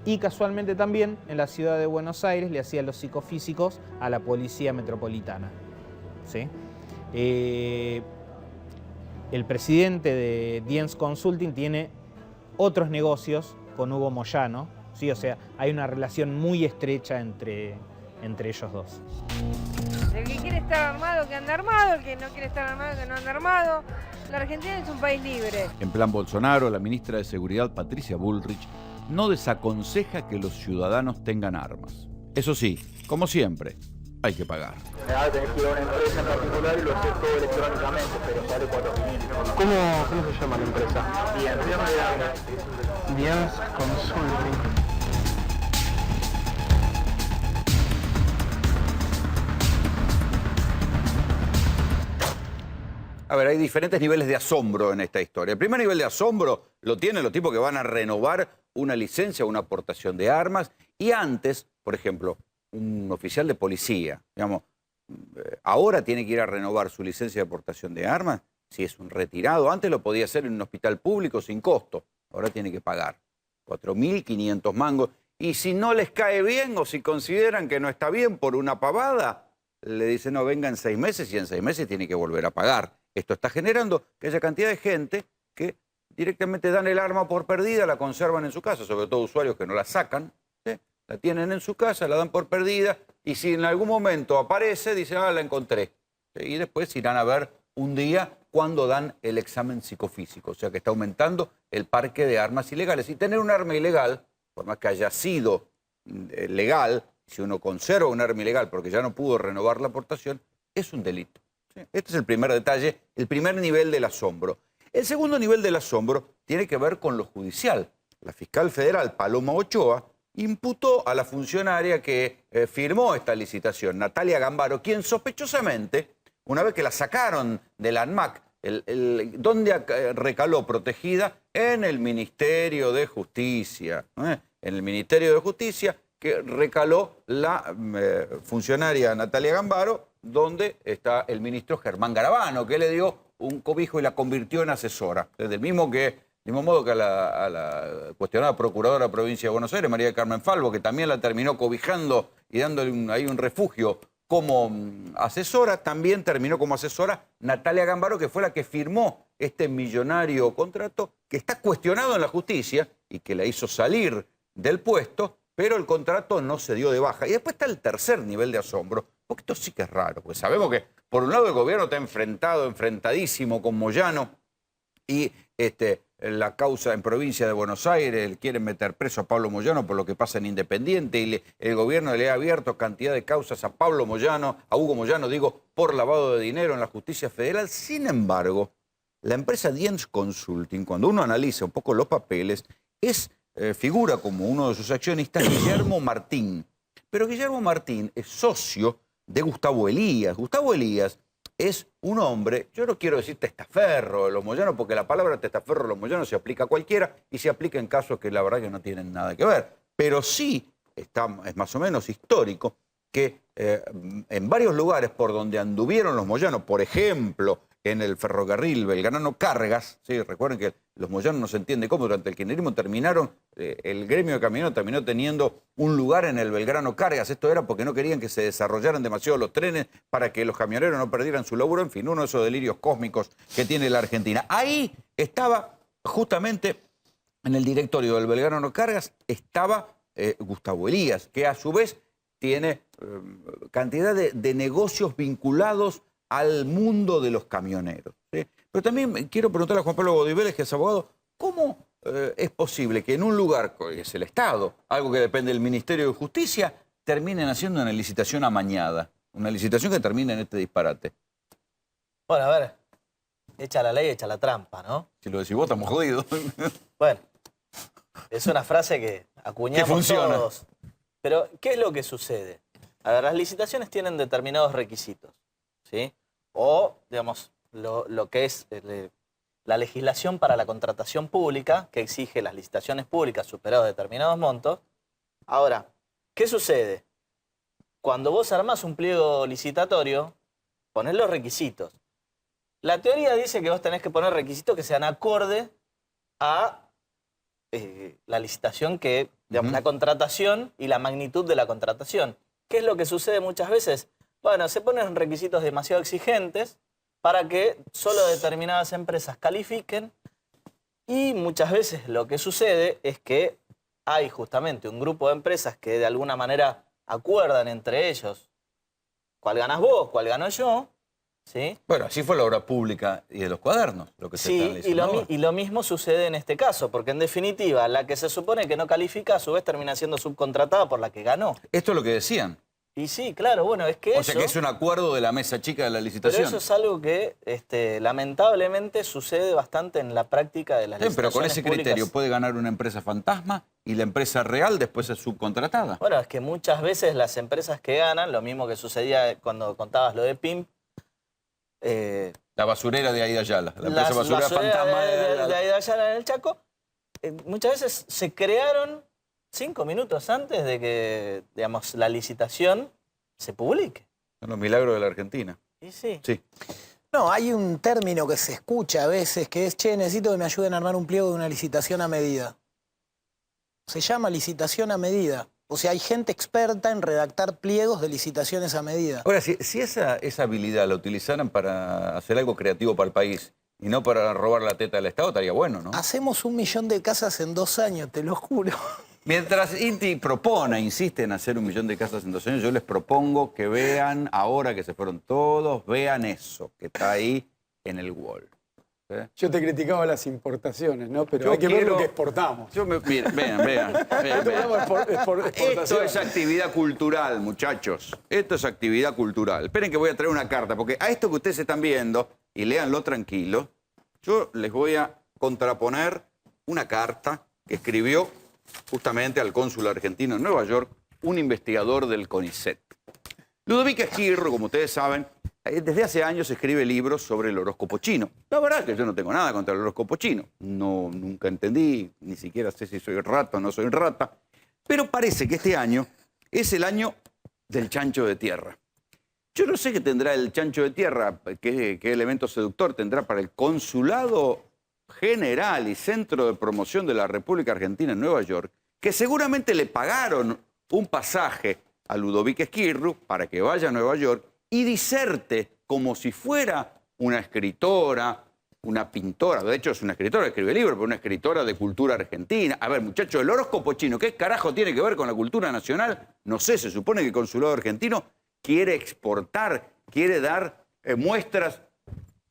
Y casualmente también en la ciudad de Buenos Aires le hacía los psicofísicos a la policía metropolitana, ¿sí? El presidente de Diens Consulting tiene otros negocios con Hugo Moyano, ¿sí? O sea, hay una relación muy estrecha entre ellos dos. El que quiere estar armado, que anda armado, el que no quiere estar armado, que no anda armado. La Argentina es un país libre. En plan Bolsonaro, la ministra de Seguridad, Patricia Bullrich, no desaconseja que los ciudadanos tengan armas. Eso sí, como siempre, hay que pagar. Tenés que ir a una empresa en particular y lo haces todo electrónicamente, pero sale 4.000. ¿Cómo se llama la empresa? Diens Consulting. A ver, hay diferentes niveles de asombro en esta historia. El primer nivel de asombro lo tienen los tipos que van a renovar una licencia o una aportación de armas. Y antes, por ejemplo, un oficial de policía, digamos, ahora tiene que ir a renovar su licencia de aportación de armas si es un retirado. Antes lo podía hacer en un hospital público sin costo. Ahora tiene que pagar 4.500 mangos. Y si no les cae bien o si consideran que no está bien por una pavada, le dicen, no, venga en 6 meses y en 6 meses tiene que volver a pagar. Esto está generando que haya cantidad de gente que directamente dan el arma por perdida, la conservan en su casa, sobre todo usuarios que no la sacan, ¿sí? La tienen en su casa, la dan por perdida, y si en algún momento aparece, dicen, la encontré. ¿Sí? Y después irán a ver un día cuando dan el examen psicofísico, o sea que está aumentando el parque de armas ilegales. Y tener un arma ilegal, por más que haya sido legal, si uno conserva un arma ilegal porque ya no pudo renovar la aportación, es un delito. Este es el primer detalle, el primer nivel del asombro. El segundo nivel del asombro tiene que ver con lo judicial. La fiscal federal Paloma Ochoa imputó a la funcionaria que firmó esta licitación, Natalia Gambaro, quien sospechosamente, una vez que la sacaron de la ANMAC, ¿dónde recaló protegida? En el Ministerio de Justicia. En el Ministerio de Justicia, que recaló la funcionaria Natalia Gambaro, donde está el ministro Germán Garabano, que le dio un cobijo y la convirtió en asesora. Del mismo modo que a la cuestionada procuradora de la provincia de Buenos Aires, María del Carmen Falvo, que también la terminó cobijando y dándole ahí un refugio como asesora, también terminó como asesora Natalia Gambaro, que fue la que firmó este millonario contrato que está cuestionado en la justicia y que la hizo salir del puesto, pero el contrato no se dio de baja. Y después está el tercer nivel de asombro, porque esto sí que es raro, porque sabemos que por un lado el gobierno está enfrentadísimo con Moyano y la causa en provincia de Buenos Aires, quieren meter preso a Pablo Moyano por lo que pasa en Independiente y el gobierno le ha abierto cantidad de causas a Hugo Moyano, por lavado de dinero en la justicia federal. Sin embargo, la empresa Diens Consulting, cuando uno analiza un poco los papeles, figura como uno de sus accionistas Guillermo Martín. Pero Guillermo Martín es socio de Gustavo Elías. Gustavo Elías es un hombre, yo no quiero decir testaferro de los Moyanos, porque la palabra testaferro de los Moyanos se aplica a cualquiera y se aplica en casos que la verdad que no tienen nada que ver. Pero sí es más o menos histórico que en varios lugares por donde anduvieron los Moyanos, por ejemplo, en el ferrocarril Belgrano Cargas, ¿sí? Recuerden que los Moyanos no se entiende cómo, durante el kirchnerismo el gremio de camioneros terminó teniendo un lugar en el Belgrano Cargas. Esto era porque no querían que se desarrollaran demasiado los trenes para que los camioneros no perdieran su laburo, en fin, uno de esos delirios cósmicos que tiene la Argentina. Ahí estaba justamente en el directorio del Belgrano Cargas, estaba Gustavo Elías, que a su vez tiene cantidad de negocios vinculados al mundo de los camioneros, ¿sí? Pero también quiero preguntarle a Juan Pablo Godoy Vélez, que es abogado, ¿cómo es posible que en un lugar, que es el Estado, algo que depende del Ministerio de Justicia, terminen haciendo una licitación amañada? Una licitación que termina en este disparate. Bueno, a ver, echa la ley, echa la trampa, ¿no? Si lo decís vos, estamos jodidos. Bueno, es una frase que acuñamos todos. Pero, ¿qué es lo que sucede? A ver, las licitaciones tienen determinados requisitos, ¿sí? O, digamos, lo que es la legislación para la contratación pública, que exige las licitaciones públicas superados determinados montos. Ahora, ¿qué sucede? Cuando vos armás un pliego licitatorio, ponés los requisitos. La teoría dice que vos tenés que poner requisitos que sean acorde a la licitación que, digamos, la contratación y la magnitud de la contratación. ¿Qué es lo que sucede muchas veces? Bueno, se ponen requisitos demasiado exigentes para que solo determinadas empresas califiquen y muchas veces lo que sucede es que hay justamente un grupo de empresas que de alguna manera acuerdan entre ellos cuál ganás vos, cuál gano yo, ¿sí? Bueno, así fue la obra pública y de los cuadernos, lo que se está analizando. Y lo mismo sucede en este caso, porque en definitiva la que se supone que no califica a su vez termina siendo subcontratada por la que ganó. Esto es lo que decían. Y sí, claro, bueno, es que O sea que es un acuerdo de la mesa chica de la licitación. Pero eso es algo que lamentablemente sucede bastante en la práctica de las licitaciones Pero con ese criterio públicas. puede ganar una empresa fantasma y la empresa real después es subcontratada. Bueno, es que muchas veces las empresas que ganan, lo mismo que sucedía cuando contabas lo de PIMP. La basurera de Aida Ayala, la empresa basurera fantasma de Aida Ayala en el Chaco, muchas veces se crearon 5 minutos antes de que, digamos, la licitación se publique. Son los milagros de la Argentina. Y sí. Sí. No, hay un término que se escucha a veces que es, che, necesito que me ayuden a armar un pliego de una licitación a medida. Se llama licitación a medida. O sea, hay gente experta en redactar pliegos de licitaciones a medida. Ahora, si esa habilidad la utilizaran para hacer algo creativo para el país y no para robar la teta del Estado, estaría bueno, ¿no? Hacemos 1 millón de casas en 2 años, te lo juro. Mientras Inti insiste en hacer 1 millón de casas en 2 años, yo les propongo que vean, ahora que se fueron todos, vean eso que está ahí en el wall. ¿Sí? Yo te criticaba las importaciones, ¿no? Pero hay que ver lo que exportamos. Vean. Esto es actividad cultural, muchachos. Esto es actividad cultural. Esperen que voy a traer una carta, porque a esto que ustedes están viendo, y léanlo tranquilo, yo les voy a contraponer una carta que escribió justamente al cónsul argentino en Nueva York, un investigador del CONICET. Ludovica Esquirru, como ustedes saben, desde hace años escribe libros sobre el horóscopo chino. La verdad es que yo no tengo nada contra el horóscopo chino. No, nunca entendí, ni siquiera sé si soy rata o no soy rata. Pero parece que este año es el año del chancho de tierra. Yo no sé qué tendrá el chancho de tierra, qué elemento seductor tendrá para el Consulado General y Centro de Promoción de la República Argentina en Nueva York, que seguramente le pagaron un pasaje a Ludovica Esquirru para que vaya a Nueva York y diserte como si fuera una escritora, una pintora. De hecho, es una escritora que escribe libros, pero una escritora de cultura argentina. A ver, muchachos, el horóscopo chino, ¿qué carajo tiene que ver con la cultura nacional? No sé, se supone que el Consulado Argentino quiere exportar, quiere dar muestras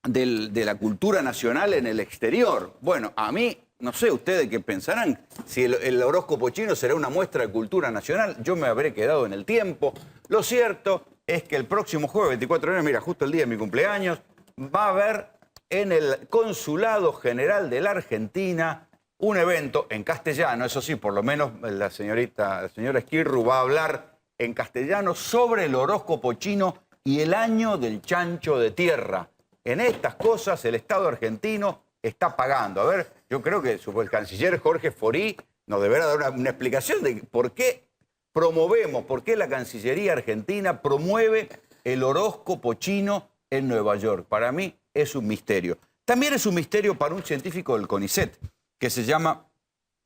de la cultura nacional en el exterior. Bueno, a mí, no sé ustedes qué pensarán, si el horóscopo chino será una muestra de cultura nacional, yo me habré quedado en el tiempo. Lo cierto es que el próximo jueves 24 de enero, mira, justo el día de mi cumpleaños, va a haber en el Consulado General de la Argentina un evento en castellano. Eso sí, por lo menos la señora Esquirru va a hablar en castellano sobre el horóscopo chino y el año del chancho de tierra. En estas cosas el Estado argentino está pagando. A ver, yo creo que el canciller Jorge Forí nos deberá dar una explicación de por qué por qué la Cancillería Argentina promueve el horóscopo chino en Nueva York. Para mí es un misterio. También es un misterio para un científico del CONICET, que se llama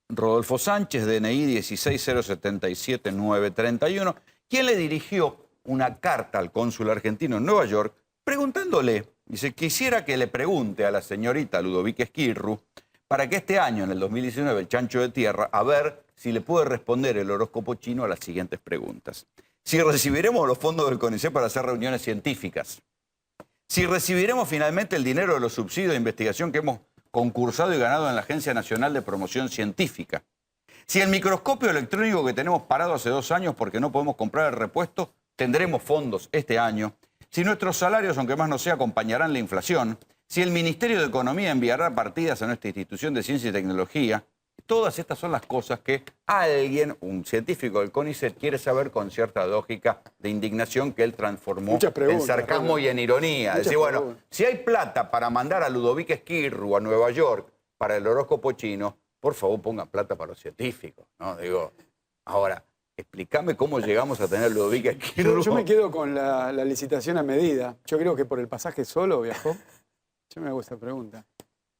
Rodolfo Sánchez, DNI 16077-931, quien le dirigió una carta al cónsul argentino en Nueva York preguntándole, dice, quisiera que le pregunte a la señorita Ludovica Esquirru para que este año, en el 2019, el chancho de tierra, a ver si le puede responder el horóscopo chino a las siguientes preguntas. Si recibiremos los fondos del CONICET para hacer reuniones científicas. Si recibiremos finalmente el dinero de los subsidios de investigación que hemos concursado y ganado en la Agencia Nacional de Promoción Científica. Si el microscopio electrónico que tenemos parado hace 2 años porque no podemos comprar el repuesto, tendremos fondos este año. Si nuestros salarios, aunque más no sea, acompañarán la inflación. Si el Ministerio de Economía enviará partidas a nuestra institución de ciencia y tecnología. Todas estas son las cosas que alguien, un científico del CONICET, quiere saber con cierta lógica de indignación que él transformó en sarcasmo y en ironía. Es decir, bueno, si hay plata para mandar a Ludovica Esquirru a Nueva York para el horóscopo chino, por favor pongan plata para los científicos, ¿no? Digo, ahora, explícame cómo llegamos a tener Ludovica Esquirru. Yo me quedo con la licitación a medida. Yo creo que por el pasaje solo viajó. Yo me hago esa pregunta.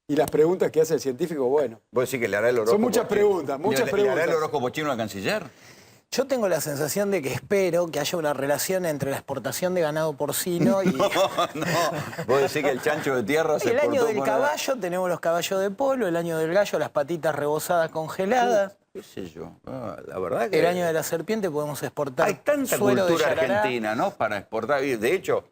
Y las preguntas que hace el científico, bueno. ¿Vos decís que le hará el horóscopo? Son muchas preguntas, muchas preguntas. ¿Le hará el horóscopo chino al canciller? Yo tengo la sensación de que espero que haya una relación entre la exportación de ganado porcino y... No. Vos decís que el chancho de tierra se el año del con caballo, tenemos los caballos de polo, el año del gallo, las patitas rebozadas congeladas. ¿Qué sé yo? La verdad que... El año de la serpiente podemos exportar. Hay tanta cultura argentina, ¿no? Para exportar. De hecho,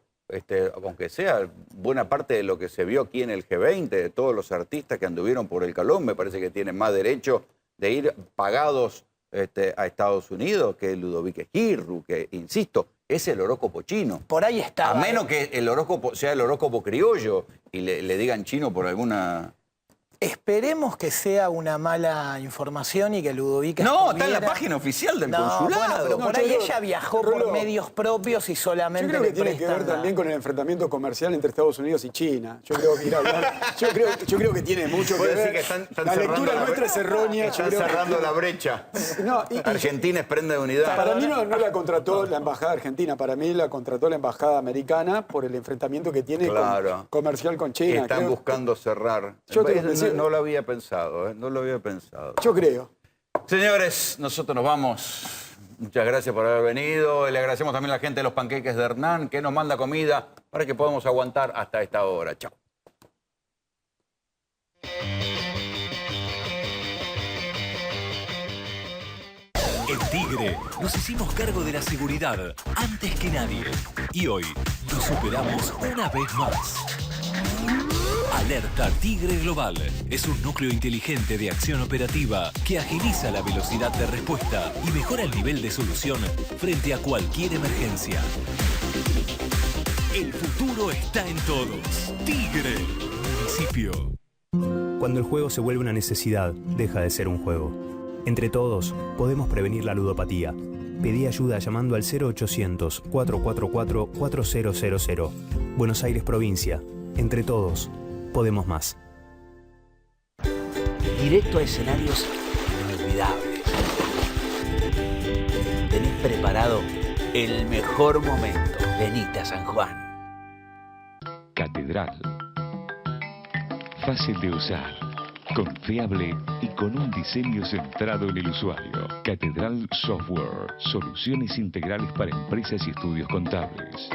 aunque sea buena parte de lo que se vio aquí en el G20, de todos los artistas que anduvieron por el Calón, me parece que tienen más derecho de ir pagados a Estados Unidos que Ludovica Esquirru, que, insisto, es el horóscopo chino. Por ahí está. A menos que el horóscopo sea el horóscopo criollo y le digan chino por alguna... Esperemos que sea una mala información y que Ludovica No, está en la página oficial del consulado. Bueno, pero por ahí ella viajó por medios propios y solamente yo creo que tiene que ver también con el enfrentamiento comercial entre Estados Unidos y China. Yo creo que ir a hablar, yo creo que tiene mucho que ver. Que están la lectura nuestra es errónea. Están cerrando la brecha. No, Argentina es prenda de unidad. Para mí no la contrató la embajada argentina, para mí la contrató la embajada americana por el enfrentamiento que tiene comercial con China. Están buscando cerrar. Yo no lo había pensado, no lo había pensado. Yo creo. Señores, nosotros nos vamos. Muchas gracias por haber venido. Le agradecemos también a la gente de los panqueques de Hernán, que nos manda comida para que podamos aguantar hasta esta hora. Chao. En Tigre nos hicimos cargo de la seguridad antes que nadie. Y hoy nos superamos una vez más. Alerta Tigre Global es un núcleo inteligente de acción operativa que agiliza la velocidad de respuesta y mejora el nivel de solución frente a cualquier emergencia. El futuro está en todos. Tigre, municipio. Cuando el juego se vuelve una necesidad, deja de ser un juego. Entre todos, podemos prevenir la ludopatía. Pedí ayuda llamando al 0800-444-4000. Buenos Aires, provincia. Entre todos, podemos más. Directo a escenarios inolvidables. Tenés preparado el mejor momento. Venite a San Juan. Catedral. Fácil de usar, confiable y con un diseño centrado en el usuario. Catedral Software. Soluciones integrales para empresas y estudios contables.